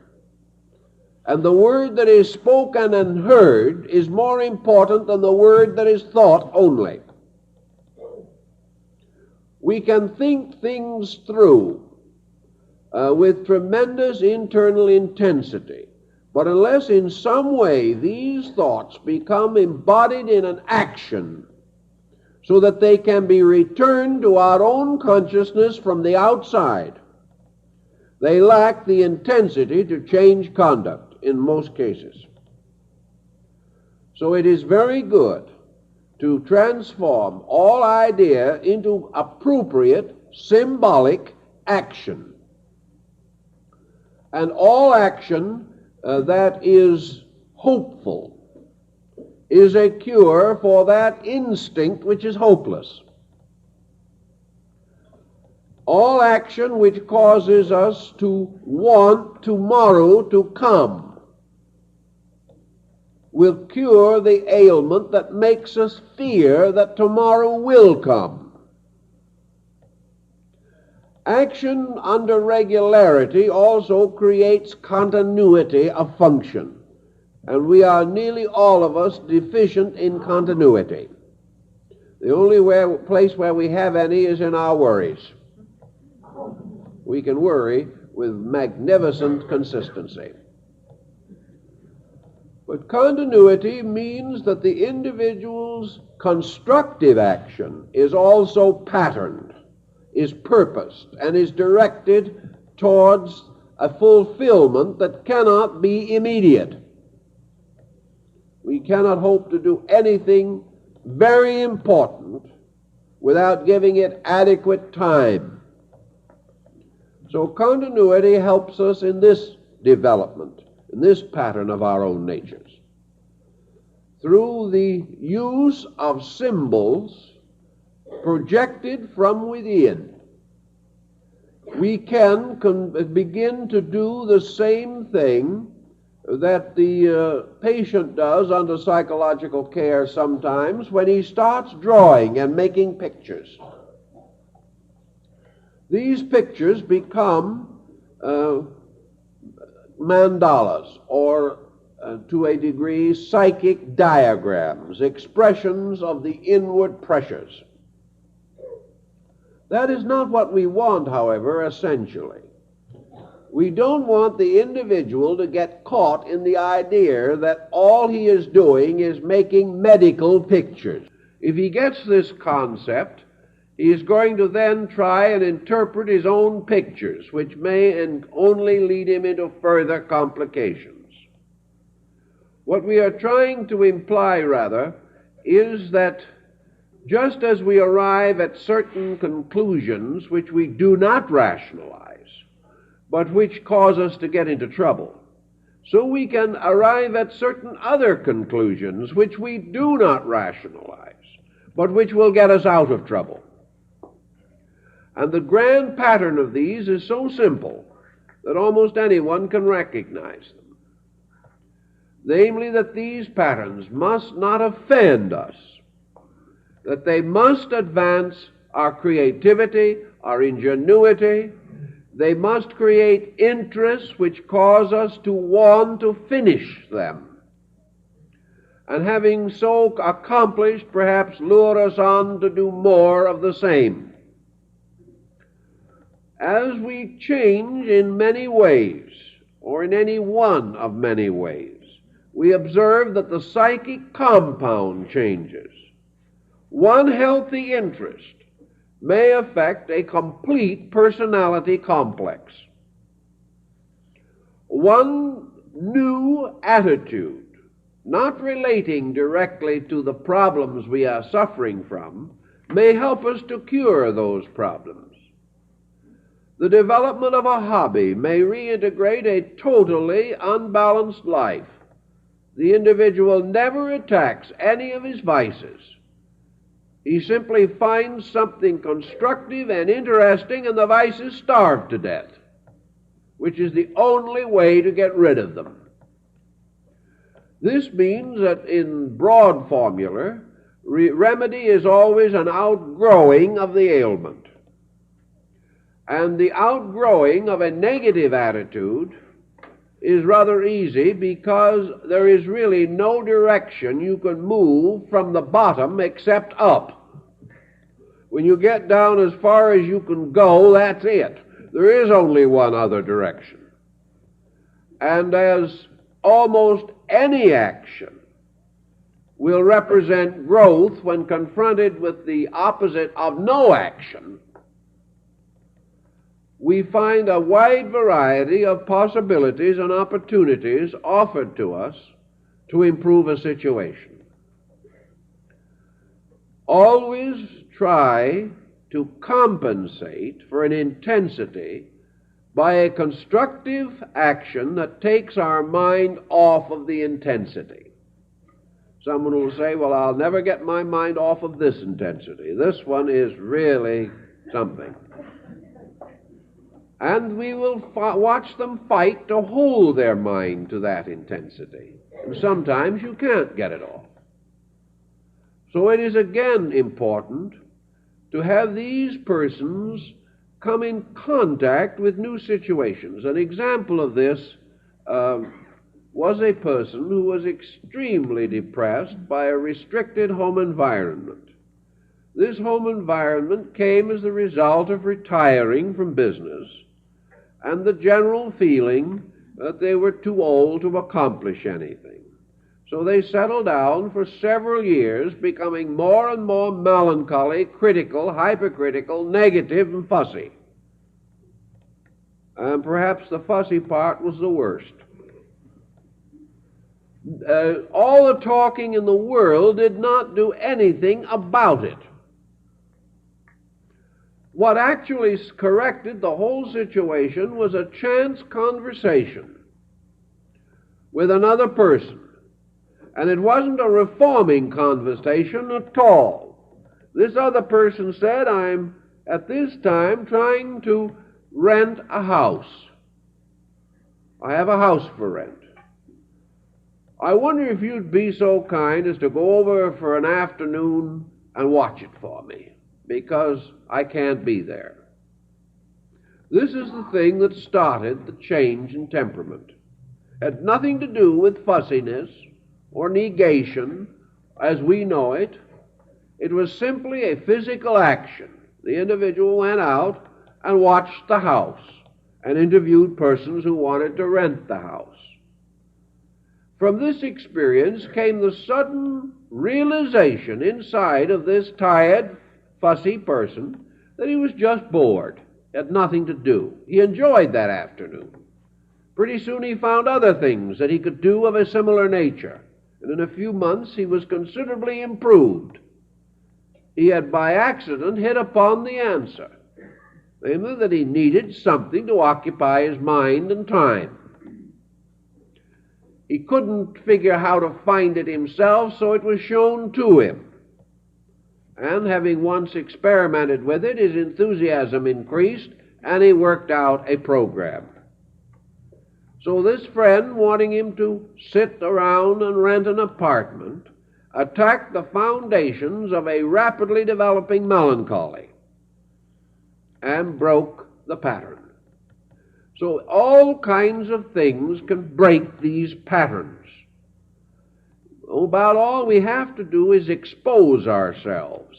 S1: And the word that is spoken and heard is more important than the word that is thought only. We can think things through with tremendous internal intensity. But unless in some way these thoughts become embodied in an action so that they can be returned to our own consciousness from the outside, they lack the intensity to change conduct in most cases. So it is very good to transform all idea into appropriate symbolic action. And all action that is hopeful is a cure for that instinct which is hopeless. All action which causes us to want tomorrow to come will cure the ailment that makes us fear that tomorrow will come. Action under regularity also creates continuity of function. And we are nearly all of us deficient in continuity. The only place where we have any is in our worries. We can worry with magnificent consistency. But continuity means that the individual's constructive action is also patterned, is purposed, and is directed towards a fulfillment that cannot be immediate. We cannot hope to do anything very important without giving it adequate time. So continuity helps us in this development, in this pattern of our own natures. through the use of symbols projected from within, we can begin to do the same thing that the patient does under psychological care sometimes when he starts drawing and making pictures. These pictures become mandalas, or to a degree psychic diagrams, expressions of the inward pressures. That is not what we want, however, essentially. We don't want the individual to get caught in the idea that all he is doing is making medical pictures. If he gets this concept, he is going to then try and interpret his own pictures, which may and only lead him into further complications. What we are trying to imply, rather, is that just as we arrive at certain conclusions which we do not rationalize, but which cause us to get into trouble, so we can arrive at certain other conclusions which we do not rationalize, but which will get us out of trouble. And the grand pattern of these is so simple that almost anyone can recognize them. Namely, that these patterns must not offend us, that they must advance our creativity, our ingenuity. They must create interests which cause us to want to finish them, and having so accomplished, perhaps lure us on to do more of the same. As we change in many ways, or in any one of many ways, we observe that the psychic compound changes. One healthy interest may affect a complete personality complex. One new attitude, not relating directly to the problems we are suffering from, may help us to cure those problems. The development of a hobby may reintegrate a totally unbalanced life. The individual never attacks any of his vices. He simply finds something constructive and interesting, and the vices starve to death, which is the only way to get rid of them. This means that in broad formula, remedy is always an outgrowing of the ailment. And the outgrowing of a negative attitude is rather easy, because there is really no direction you can move from the bottom except up. When you get down as far as you can go, that's it. There is only one other direction. And as almost any action will represent growth when confronted with the opposite of no action, we find a wide variety of possibilities and opportunities offered to us to improve a situation. Always try to compensate for an intensity by a constructive action that takes our mind off of the intensity. Someone will say, well, I'll never get my mind off of this intensity. This one is really something. And we will watch them fight to hold their mind to that intensity. And sometimes you can't get it off. So it is again important to have these persons come in contact with new situations. An example of this was a person who was extremely depressed by a restricted home environment. This home environment came as the result of retiring from business and the general feeling that they were too old to accomplish anything. So they settled down for several years, becoming more and more melancholy, critical, hypercritical, negative, and fussy. And perhaps the fussy part was the worst. All the talking in the world did not do anything about it. What actually corrected the whole situation was a chance conversation with another person, And it wasn't a reforming conversation at all. This other person said, I'm at this time trying to rent a house. I have a house for rent. I wonder if you'd be so kind as to go over for an afternoon and watch it for me, because I can't be there. This is the thing that started the change in temperament. It had nothing to do with fussiness or negation as we know it. It was simply a physical action. The individual went out and watched the house and interviewed persons who wanted to rent the house. From this experience came the sudden realization inside of this tired, fussy person that he was just bored, had nothing to do. He enjoyed that afternoon. Pretty soon he found other things that he could do of a similar nature, and in a few months he was considerably improved. He had by accident hit upon the answer, namely that he needed something to occupy his mind and time. He couldn't figure how to find it himself, so it was shown to him. And having once experimented with it, his enthusiasm increased, and he worked out a program. So this friend, wanting him to sit around and rent an apartment, attacked the foundations of a rapidly developing melancholy and broke the pattern. So all kinds of things can break these patterns. About all we have to do is expose ourselves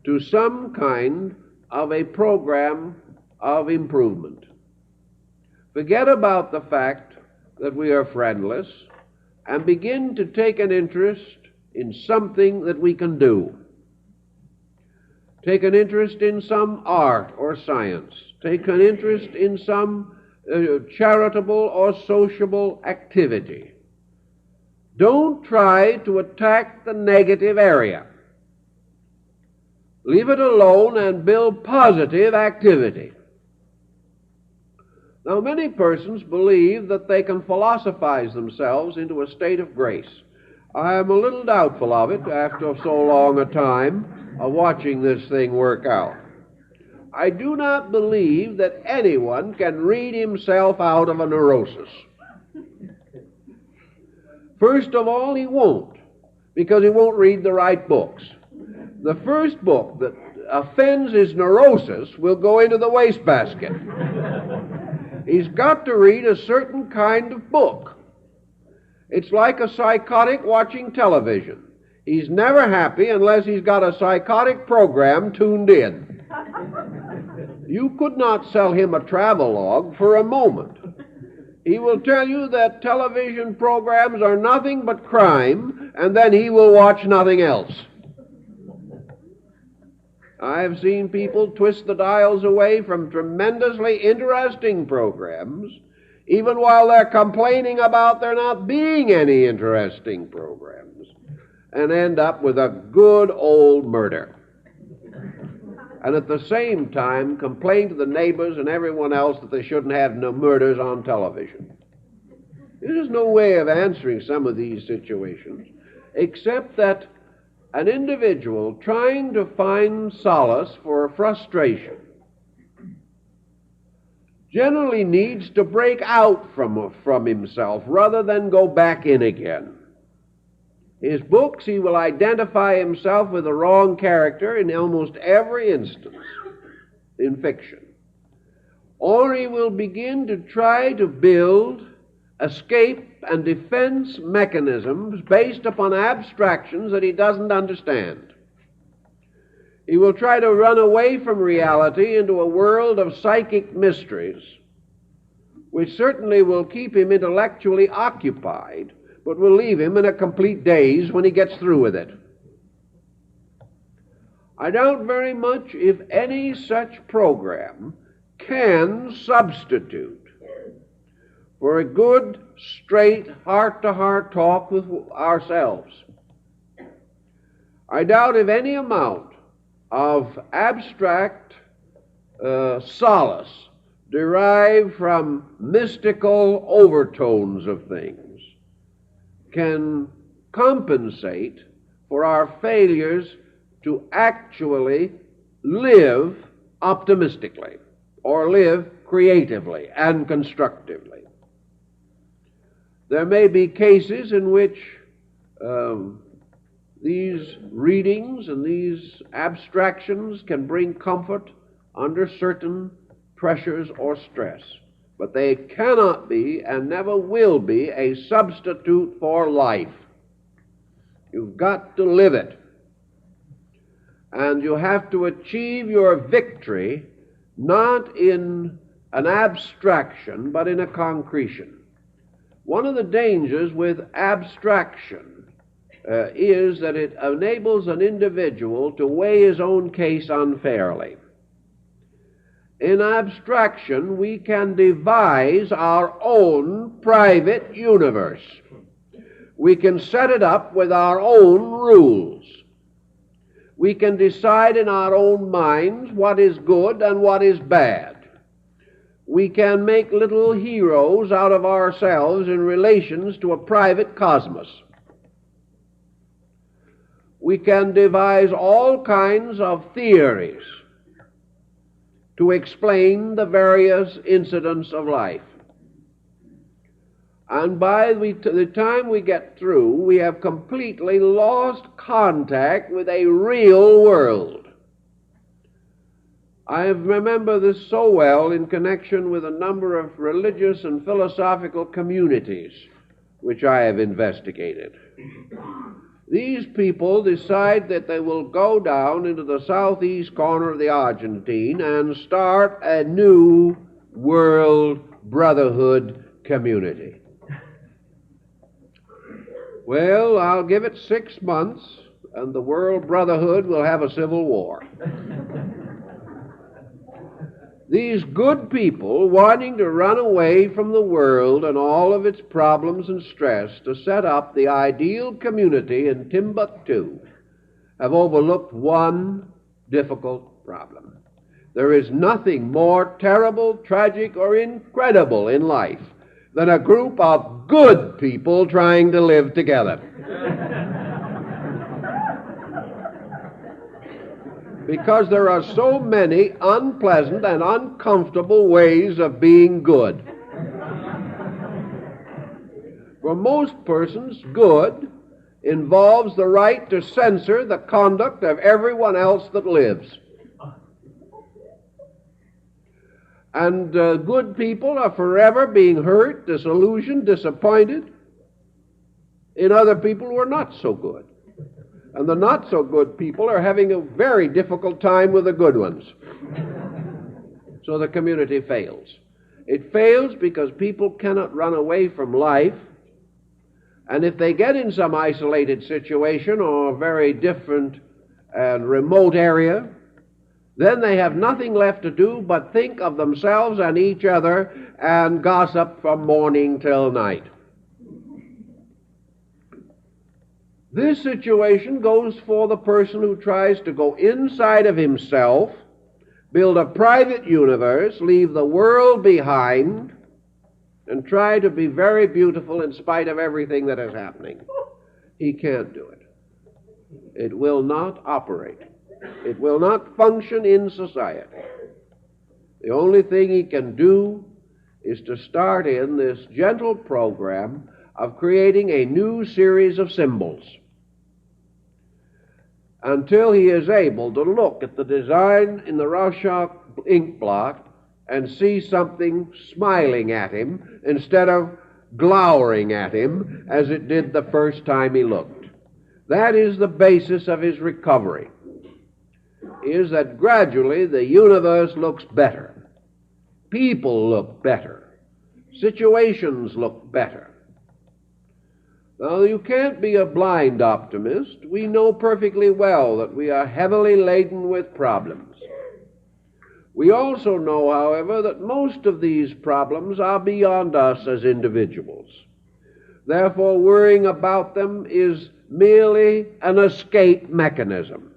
S1: to some kind of a program of improvement. Forget about the fact that we are friendless and begin to take an interest in something that we can do. Take an interest in some art or science. Take an interest in some charitable or sociable activity. Don't try to attack the negative area. Leave it alone and build positive activity. Now, many persons believe that they can philosophize themselves into a state of grace. I am a little doubtful of it after so long a time of watching this thing work out. I do not believe that anyone can read himself out of a neurosis. First of all, he won't, because he won't read the right books. The first book that offends his neurosis will go into the wastebasket. He's got to read a certain kind of book. It's like a psychotic watching television. He's never happy unless he's got a psychotic program tuned in. You could not sell him a travelogue for a moment. He will tell you that television programs are nothing but crime, and then he will watch nothing else. I have seen people twist the dials away from tremendously interesting programs, even while they're complaining about there not being any interesting programs, and end up with a good old murder. And at the same time complain to the neighbors and everyone else that they shouldn't have no murders on television. There's no way of answering some of these situations except that an individual trying to find solace for a frustration generally needs to break out from himself rather than go back in again. His books, he will identify himself with the wrong character in almost every instance in fiction. Or he will begin to try to build escape and defense mechanisms based upon abstractions that he doesn't understand. He will try to run away from reality into a world of psychic mysteries, which certainly will keep him intellectually occupied, but will leave him in a complete daze when he gets through with it. I doubt very much if any such program can substitute for a good, straight, heart-to-heart talk with ourselves. I doubt if any amount of abstract solace derived from mystical overtones of things can compensate for our failures to actually live optimistically or live creatively and constructively. There may be cases in which these readings and these abstractions can bring comfort under certain pressures or stress, but they cannot be and never will be a substitute for life. You've got to live it. And you have to achieve your victory not in an abstraction, but in a concretion. One of the dangers with abstraction is that it enables an individual to weigh his own case unfairly. In abstraction, we can devise our own private universe. We can set it up with our own rules. We can decide in our own minds what is good and what is bad. We can make little heroes out of ourselves in relations to a private cosmos. We can devise all kinds of theories to explain the various incidents of life. And by the time we get through, we have completely lost contact with a real world. I remember this so well in connection with a number of religious and philosophical communities which I have investigated. These people decide that they will go down into the southeast corner of the Argentine and start a new world brotherhood community. Well, I'll give it 6 months, and the world brotherhood will have a civil war. These good people, wanting to run away from the world and all of its problems and stress to set up the ideal community in Timbuktu, have overlooked one difficult problem. There is nothing more terrible, tragic, or incredible in life than a group of good people trying to live together. Because there are so many unpleasant and uncomfortable ways of being good. For most persons, good involves the right to censor the conduct of everyone else that lives. And good people are forever being hurt, disillusioned, disappointed in other people who are not so good. And the not-so-good people are having a very difficult time with the good ones. So the community fails. It fails because people cannot run away from life, and if they get in some isolated situation or a very different and remote area, then they have nothing left to do but think of themselves and each other and gossip from morning till night. This situation goes for the person who tries to go inside of himself, build a private universe, leave the world behind, and try to be very beautiful in spite of everything that is happening. He can't do it. It will not operate. It will not function in society. The only thing he can do is to start in this gentle program of creating a new series of symbols, until he is able to look at the design in the Rorschach ink blot and see something smiling at him instead of glowering at him as it did the first time he looked. That is the basis of his recovery, is that gradually the universe looks better. People look better. Situations look better. Now, you can't be a blind optimist. We know perfectly well that we are heavily laden with problems. We also know, however, that most of these problems are beyond us as individuals. Therefore, worrying about them is merely an escape mechanism.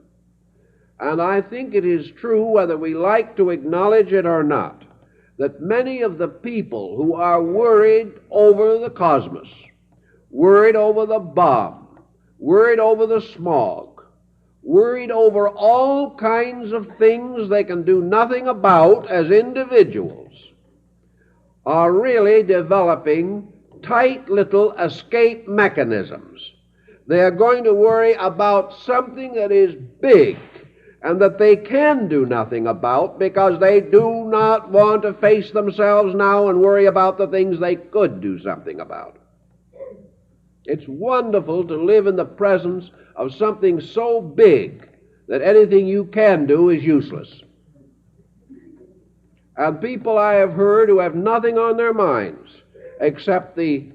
S1: And I think it is true, whether we like to acknowledge it or not, that many of the people who are worried over the cosmos, worried over the bomb, worried over the smog, worried over all kinds of things they can do nothing about as individuals, are really developing tight little escape mechanisms. They are going to worry about something that is big and that they can do nothing about because they do not want to face themselves now and worry about the things they could do something about. It's wonderful to live in the presence of something so big that anything you can do is useless. And people I have heard who have nothing on their minds except the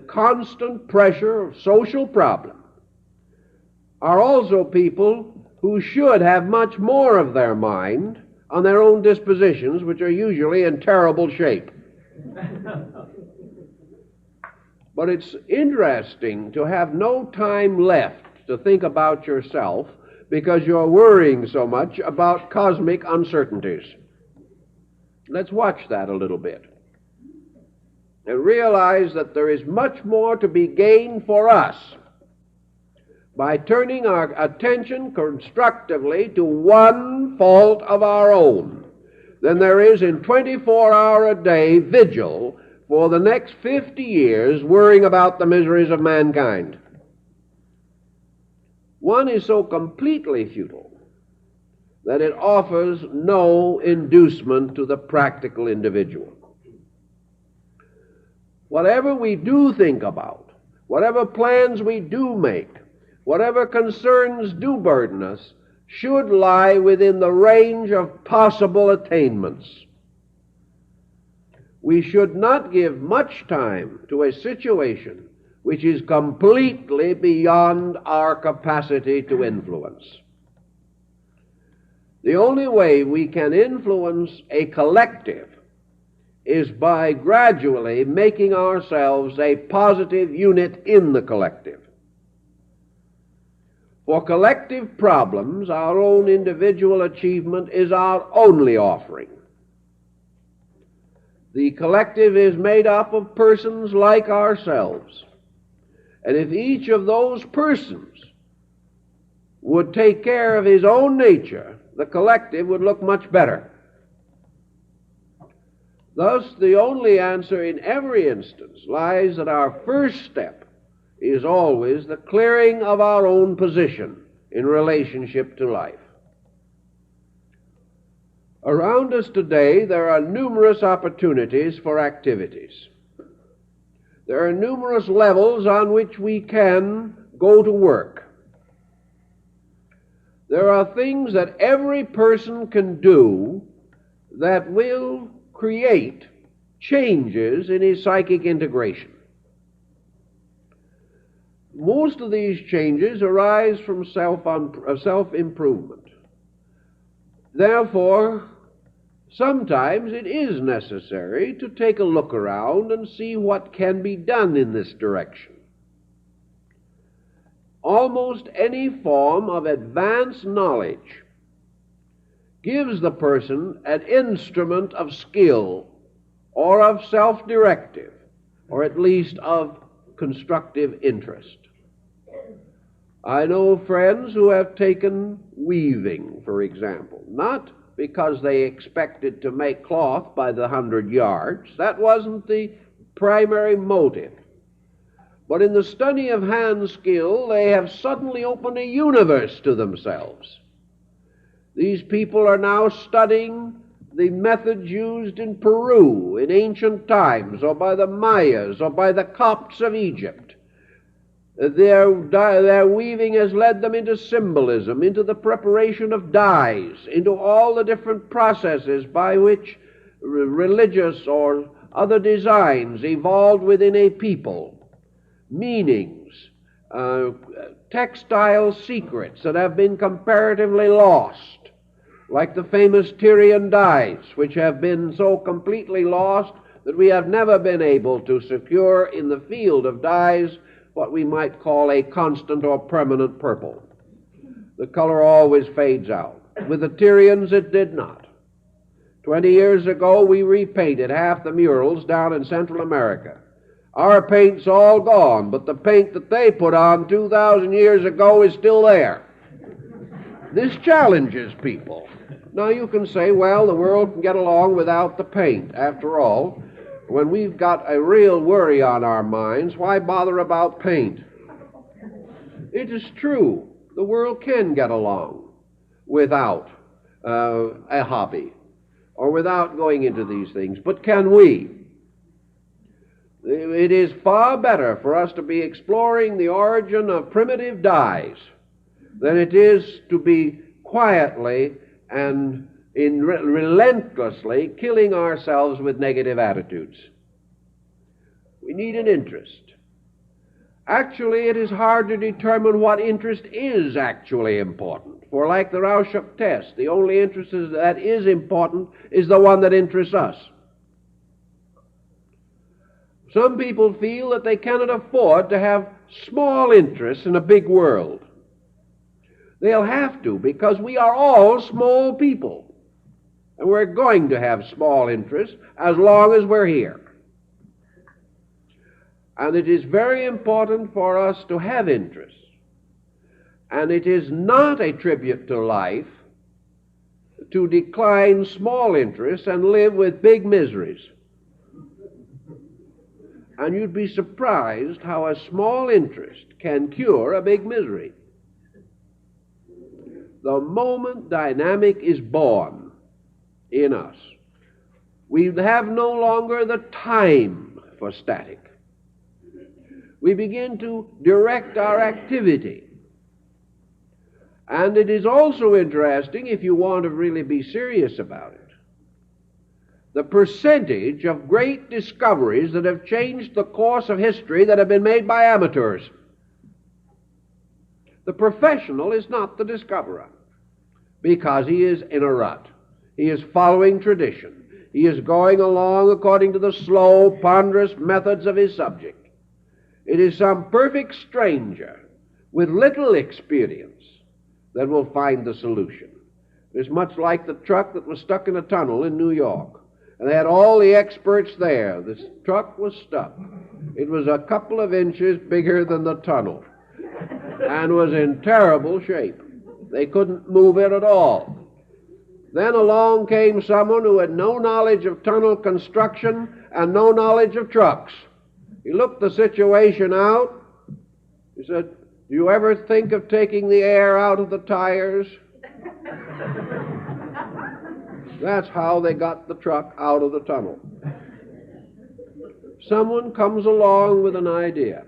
S1: constant pressure of social problem are also people who should have much more of their mind on their own dispositions, which are usually in terrible shape. But it's interesting to have no time left to think about yourself because you're worrying so much about cosmic uncertainties. Let's watch that a little bit and realize that there is much more to be gained for us by turning our attention constructively to one fault of our own than there is in 24-hour-a-day vigil for the next 50 years worrying about the miseries of mankind. One is so completely futile that it offers no inducement to the practical individual. Whatever we do think about, whatever plans we do make, whatever concerns do burden us, should lie within the range of possible attainments. We should not give much time to a situation which is completely beyond our capacity to influence. The only way we can influence a collective is by gradually making ourselves a positive unit in the collective. For collective problems, our own individual achievement is our only offering. The collective is made up of persons like ourselves. And if each of those persons would take care of his own nature, the collective would look much better. Thus, the only answer in every instance lies that our first step is always the clearing of our own position in relationship to life. Around us today, there are numerous opportunities for activities. There are numerous levels on which we can go to work. There are things that every person can do that will create changes in his psychic integration. Most of these changes arise from self-improvement. Therefore, sometimes it is necessary to take a look around and see what can be done in this direction. Almost any form of advanced knowledge gives the person an instrument of skill or of self-directive, or at least of constructive interest. I know friends who have taken weaving, for example, not because they expected to make cloth by the 100 yards. That wasn't the primary motive. But in the study of hand skill, they have suddenly opened a universe to themselves. These people are now studying the methods used in Peru in ancient times, or by the Mayas, or by the Copts of Egypt. Their weaving has led them into symbolism, into the preparation of dyes, into all the different processes by which religious or other designs evolved within a people, meanings, textile secrets that have been comparatively lost, like the famous Tyrian dyes, which have been so completely lost that we have never been able to secure in the field of dyes what we might call a constant or permanent purple. The color always fades out. With the Tyrians, it did not. 20 years ago, we repainted half the murals down in Central America. Our paint's all gone, but the paint that they put on 2,000 years ago is still there. This challenges people. Now you can say, well, the world can get along without the paint. After all, when we've got a real worry on our minds, why bother about paint? It is true, the world can get along without a hobby or without going into these things, but can we? It is far better for us to be exploring the origin of primitive dyes than it is to be quietly and relentlessly killing ourselves with negative attitudes. We need an interest. Actually, it is hard to determine what interest is actually important. For like the Rorschach test, the only interest that is important is the one that interests us. Some people feel that they cannot afford to have small interests in a big world. They'll have to, because we are all small people. And we're going to have small interests as long as we're here. And it is very important for us to have interests. And it is not a tribute to life to decline small interests and live with big miseries. And you'd be surprised how a small interest can cure a big misery. The moment dynamic is born in us, we have no longer the time for static. We begin to direct our activity. And it is also interesting, if you want to really be serious about it, the percentage of great discoveries that have changed the course of history that have been made by amateurs. The professional is not the discoverer, because he is in a rut. He is following tradition. He is going along according to the slow, ponderous methods of his subject. It is some perfect stranger with little experience that will find the solution. It's much like the truck that was stuck in a tunnel in New York. And they had all the experts there. This truck was stuck. It was a couple of inches bigger than the tunnel and was in terrible shape. They couldn't move it at all. Then along came someone who had no knowledge of tunnel construction and no knowledge of trucks. He looked the situation out. He said, "Do you ever think of taking the air out of the tires?" That's how they got the truck out of the tunnel. Someone comes along with an idea.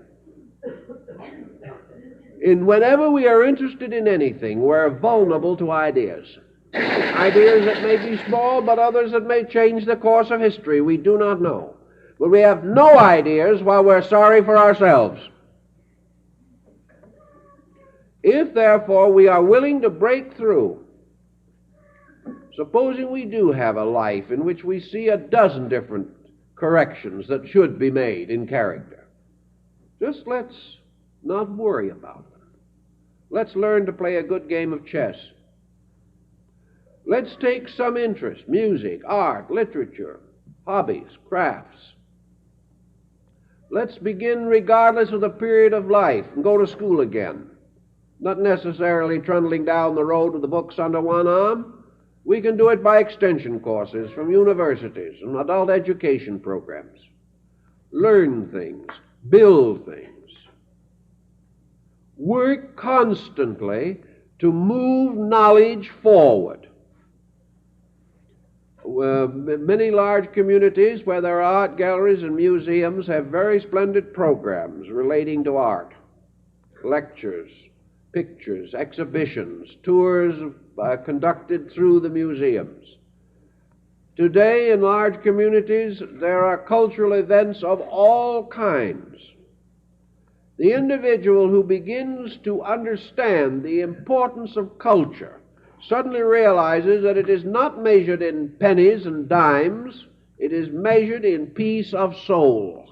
S1: And whenever we are interested in anything, we're vulnerable to ideas. Ideas that may be small, but others that may change the course of history. We do not know. But we have no ideas while we're sorry for ourselves. If, therefore, we are willing to break through, supposing we do have a life in which we see a dozen different corrections that should be made in character, just let's not worry about them. Let's learn to play a good game of chess. Let's take some interest, music, art, literature, hobbies, crafts. Let's begin regardless of the period of life and go to school again. Not necessarily trundling down the road with the books under one arm. We can do it by extension courses from universities and adult education programs. Learn things, build things. Work constantly to move knowledge forward. Many large communities where there are art galleries and museums have very splendid programs relating to art, lectures, pictures, exhibitions, tours conducted through the museums. Today, in large communities, there are cultural events of all kinds. The individual who begins to understand the importance of culture suddenly realizes that it is not measured in pennies and dimes, it is measured in peace of soul,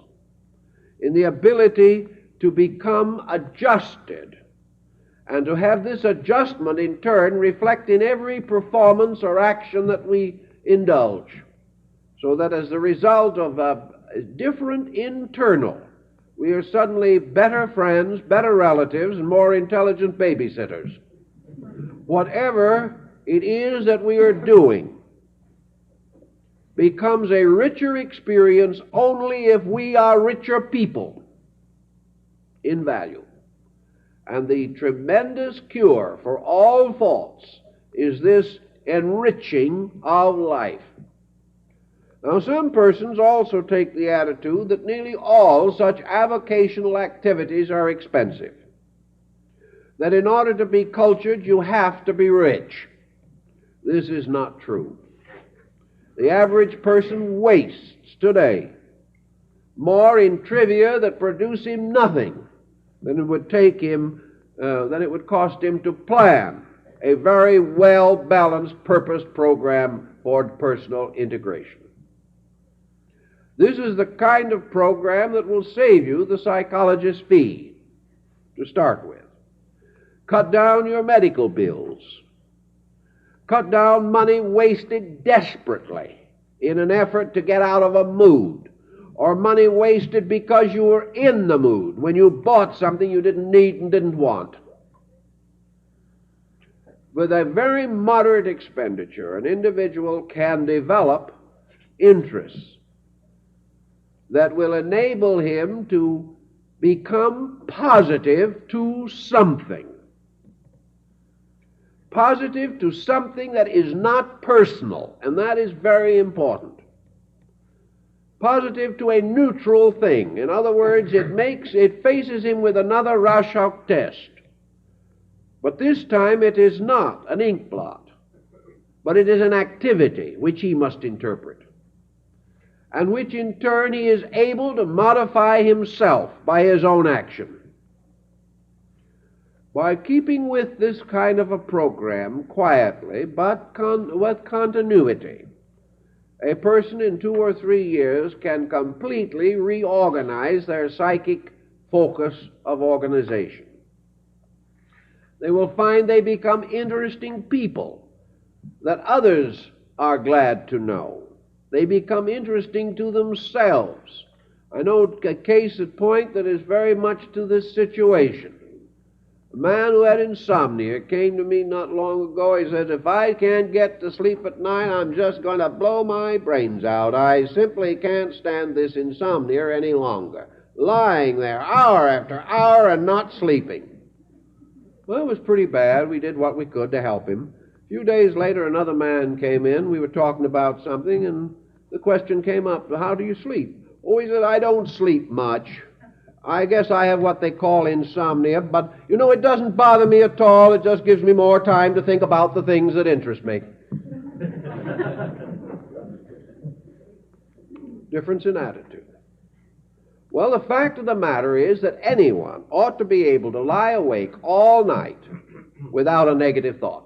S1: in the ability to become adjusted, and to have this adjustment in turn reflect in every performance or action that we indulge, so that as the result of different internal. We are suddenly better friends, better relatives, and more intelligent babysitters. Whatever it is that we are doing becomes a richer experience only if we are richer people in value. And the tremendous cure for all faults is this enriching of life. Now, some persons also take the attitude that nearly all such avocational activities are expensive. That in order to be cultured, you have to be rich. This is not true. The average person wastes today more in trivia that produce him nothing than it would cost him to plan a very well-balanced, purposed program for personal integration. This is the kind of program that will save you the psychologist's fee, to start with. Cut down your medical bills. Cut down money wasted desperately in an effort to get out of a mood, or money wasted because you were in the mood when you bought something you didn't need and didn't want. With a very moderate expenditure, an individual can develop interests that will enable him to become positive to something. Positive to something that is not personal, and that is very important. Positive to a neutral thing. In other words, it faces him with another Rorschach test. But this time it is not an ink blot, but it is an activity which he must interpret, and which in turn he is able to modify himself by his own action. By keeping with this kind of a program quietly, but with continuity, a person in 2 or 3 years can completely reorganize their psychic focus of organization. They will find they become interesting people that others are glad to know. They become interesting to themselves. I know a case at point that is very much to this situation. A man who had insomnia came to me not long ago. He said, if I can't get to sleep at night, I'm just going to blow my brains out. I simply can't stand this insomnia any longer. Lying there hour after hour and not sleeping. Well, it was pretty bad. We did what we could to help him. A few days later, another man came in. We were talking about something, and the question came up, how do you sleep? Oh, he said, I don't sleep much. I guess I have what they call insomnia, but, it doesn't bother me at all. It just gives me more time to think about the things that interest me. Difference in attitude. Well, the fact of the matter is that anyone ought to be able to lie awake all night without a negative thought.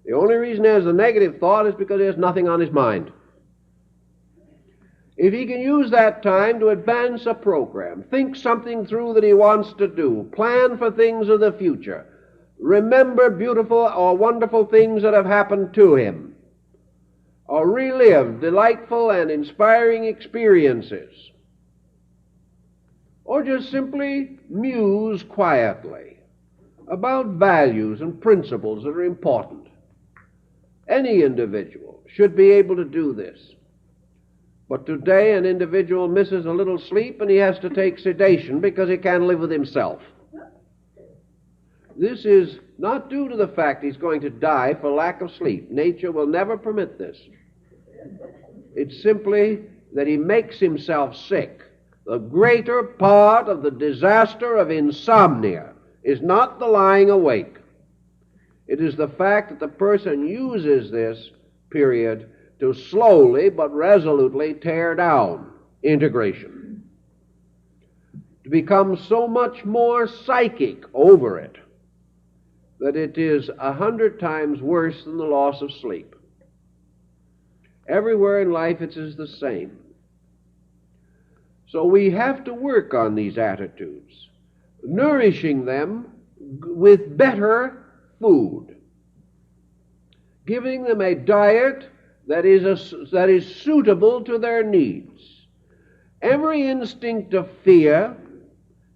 S1: The only reason he has a negative thought is because he has nothing on his mind. If he can use that time to advance a program, think something through that he wants to do, plan for things of the future, remember beautiful or wonderful things that have happened to him, or relive delightful and inspiring experiences, or just simply muse quietly about values and principles that are important. Any individual should be able to do this. But today an individual misses a little sleep and he has to take sedation because he can't live with himself. This is not due to the fact he's going to die for lack of sleep. Nature will never permit this. It's simply that he makes himself sick. The greater part of the disaster of insomnia is not the lying awake. It is the fact that the person uses this period to slowly but resolutely tear down integration, to become so much more psychic over it that it is 100 times worse than the loss of sleep. Everywhere in life it is the same. So we have to work on these attitudes, nourishing them with better food, giving them a diet that is suitable to their needs. Every instinct of fear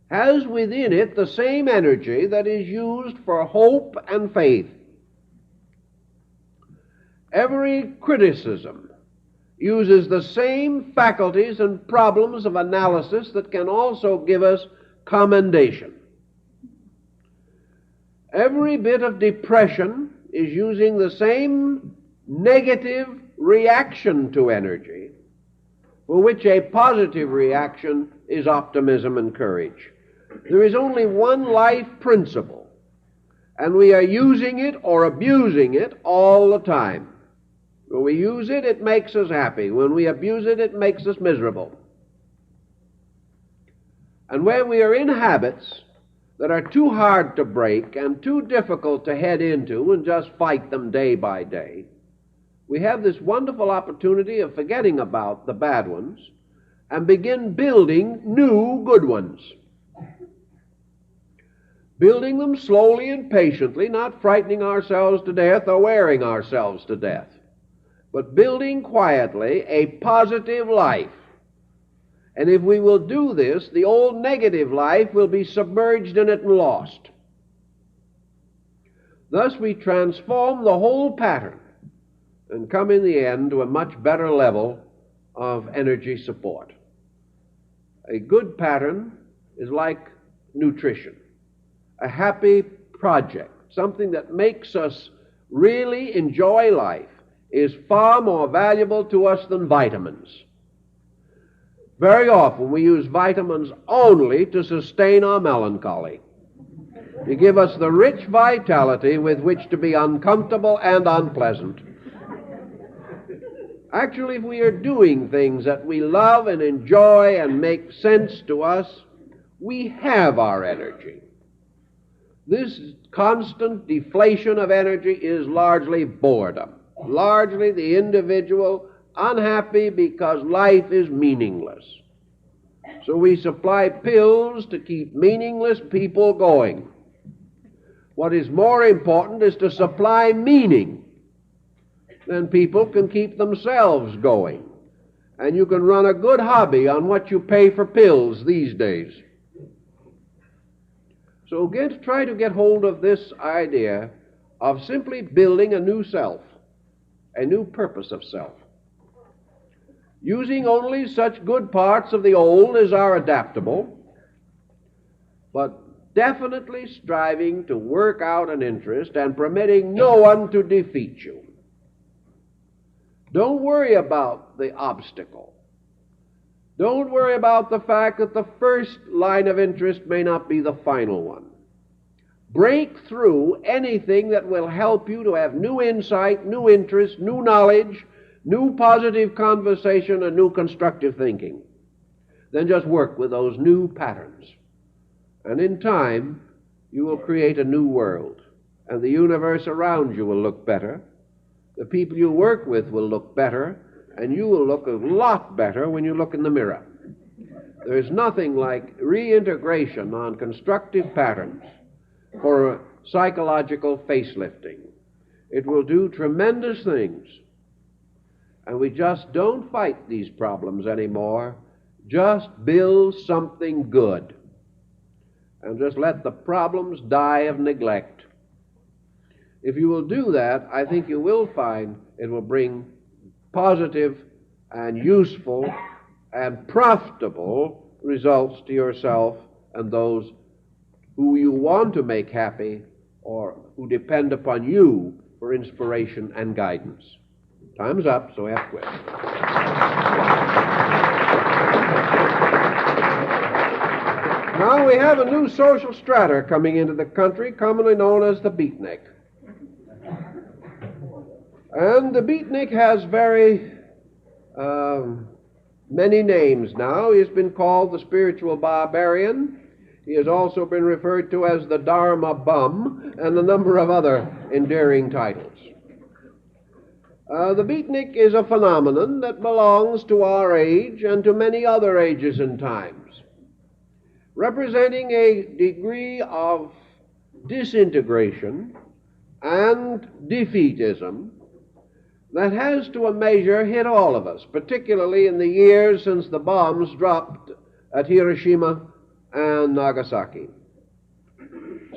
S1: has within it the same energy that is used for hope and faith. Every criticism uses the same faculties and problems of analysis that can also give us commendation. Every bit of depression is using the same negative reaction to energy, for which a positive reaction is optimism and courage. There is only one life principle, and we are using it or abusing it all the time. When we use it, it makes us happy. When we abuse it, it makes us miserable. And when we are in habits that are too hard to break and too difficult to head into and just fight them day by day, we have this wonderful opportunity of forgetting about the bad ones and begin building new good ones. Building them slowly and patiently, not frightening ourselves to death or wearing ourselves to death, but building quietly a positive life. And if we will do this, the old negative life will be submerged in it and lost. Thus we transform the whole pattern and come in the end to a much better level of energy support. A good pattern is like nutrition, a happy project, something that makes us really enjoy life, is far more valuable to us than vitamins. Very often we use vitamins only to sustain our melancholy, to give us the rich vitality with which to be uncomfortable and unpleasant. Actually, if we are doing things that we love and enjoy and make sense to us, we have our energy. This constant deflation of energy is largely boredom, largely the individual unhappy because life is meaningless. So we supply pills to keep meaningless people going. What is more important is to supply meaning. Then people can keep themselves going. And you can run a good hobby on what you pay for pills these days. So try to get hold of this idea of simply building a new self, a new purpose of self, using only such good parts of the old as are adaptable, but definitely striving to work out an interest and permitting no one to defeat you. Don't worry about the obstacle. Don't worry about the fact that the first line of interest may not be the final one. Break through anything that will help you to have new insight, new interest, new knowledge, new positive conversation, and new constructive thinking. Then just work with those new patterns. And in time, you will create a new world. And the universe around you will look better. The people you work with will look better. And you will look a lot better when you look in the mirror. There is nothing like reintegration on constructive patterns for psychological facelifting. It will do tremendous things. And we just don't fight these problems anymore. Just build something good. And just let the problems die of neglect. If you will do that, I think you will find it will bring positive and useful and profitable results to yourself and those who you want to make happy or who depend upon you for inspiration and guidance. Time's up, so we have to quit. Now we have a new social strata coming into the country, commonly known as the beatnik. And the beatnik has very many names now. He has been called the spiritual barbarian. He has also been referred to as the Dharma bum and a number of other endearing titles. The beatnik is a phenomenon that belongs to our age and to many other ages and times, representing a degree of disintegration and defeatism that has to a measure hit all of us, particularly in the years since the bombs dropped at Hiroshima and Nagasaki.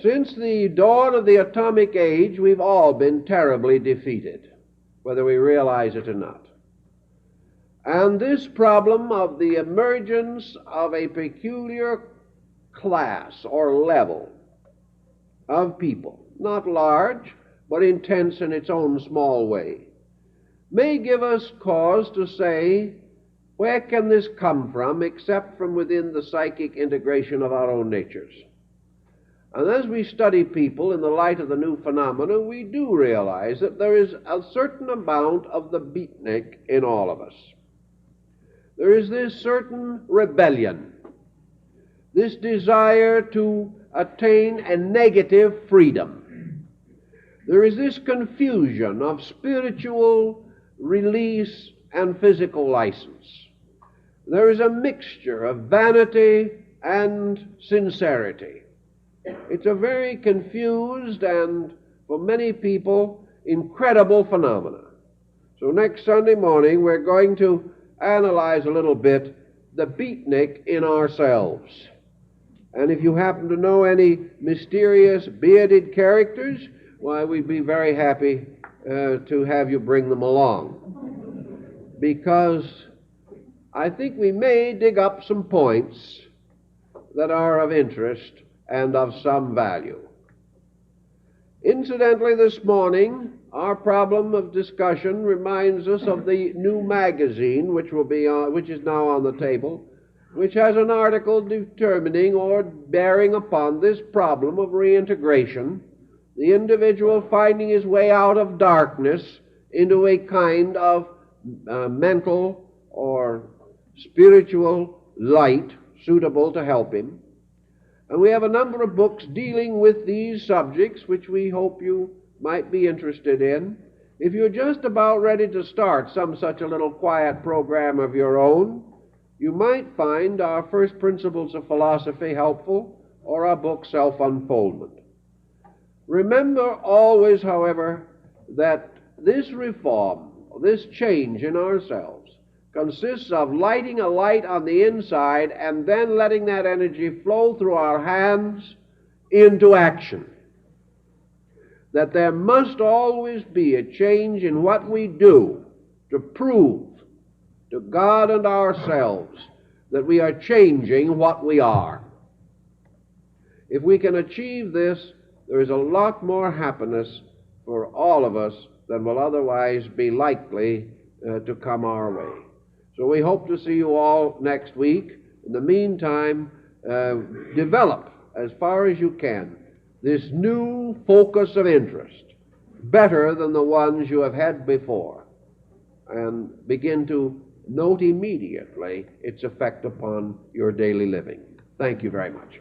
S1: Since the dawn of the atomic age, we've all been terribly defeated, whether we realize it or not. And this problem of the emergence of a peculiar class or level of people, not large, but intense in its own small way, may give us cause to say, where can this come from except from within the psychic integration of our own natures? And as we study people in the light of the new phenomena, we do realize that there is a certain amount of the beatnik in all of us. There is this certain rebellion, this desire to attain a negative freedom. There is this confusion of spiritual release and physical license. There is a mixture of vanity and sincerity. It's a very confused and, for many people, incredible phenomena. So next Sunday morning we're going to analyze a little bit the beatnik in ourselves. And if you happen to know any mysterious bearded characters, why, we'd be very happy to have you bring them along. Because I think we may dig up some points that are of interest and of some value. Incidentally, this morning, our problem of discussion reminds us of the new magazine, which is now on the table, which has an article determining or bearing upon this problem of reintegration, the individual finding his way out of darkness into a kind of mental or spiritual light suitable to help him. And we have a number of books dealing with these subjects, which we hope you might be interested in. If you're just about ready to start some such a little quiet program of your own, you might find our First Principles of Philosophy helpful, or our book Self-Unfoldment. Remember always, however, that this reform, this change in ourselves, consists of lighting a light on the inside and then letting that energy flow through our hands into action. That there must always be a change in what we do to prove to God and ourselves that we are changing what we are. If we can achieve this, there is a lot more happiness for all of us than will otherwise be likely to come our way. So we hope to see you all next week. In the meantime, develop as far as you can this new focus of interest, better than the ones you have had before, and begin to note immediately its effect upon your daily living. Thank you very much.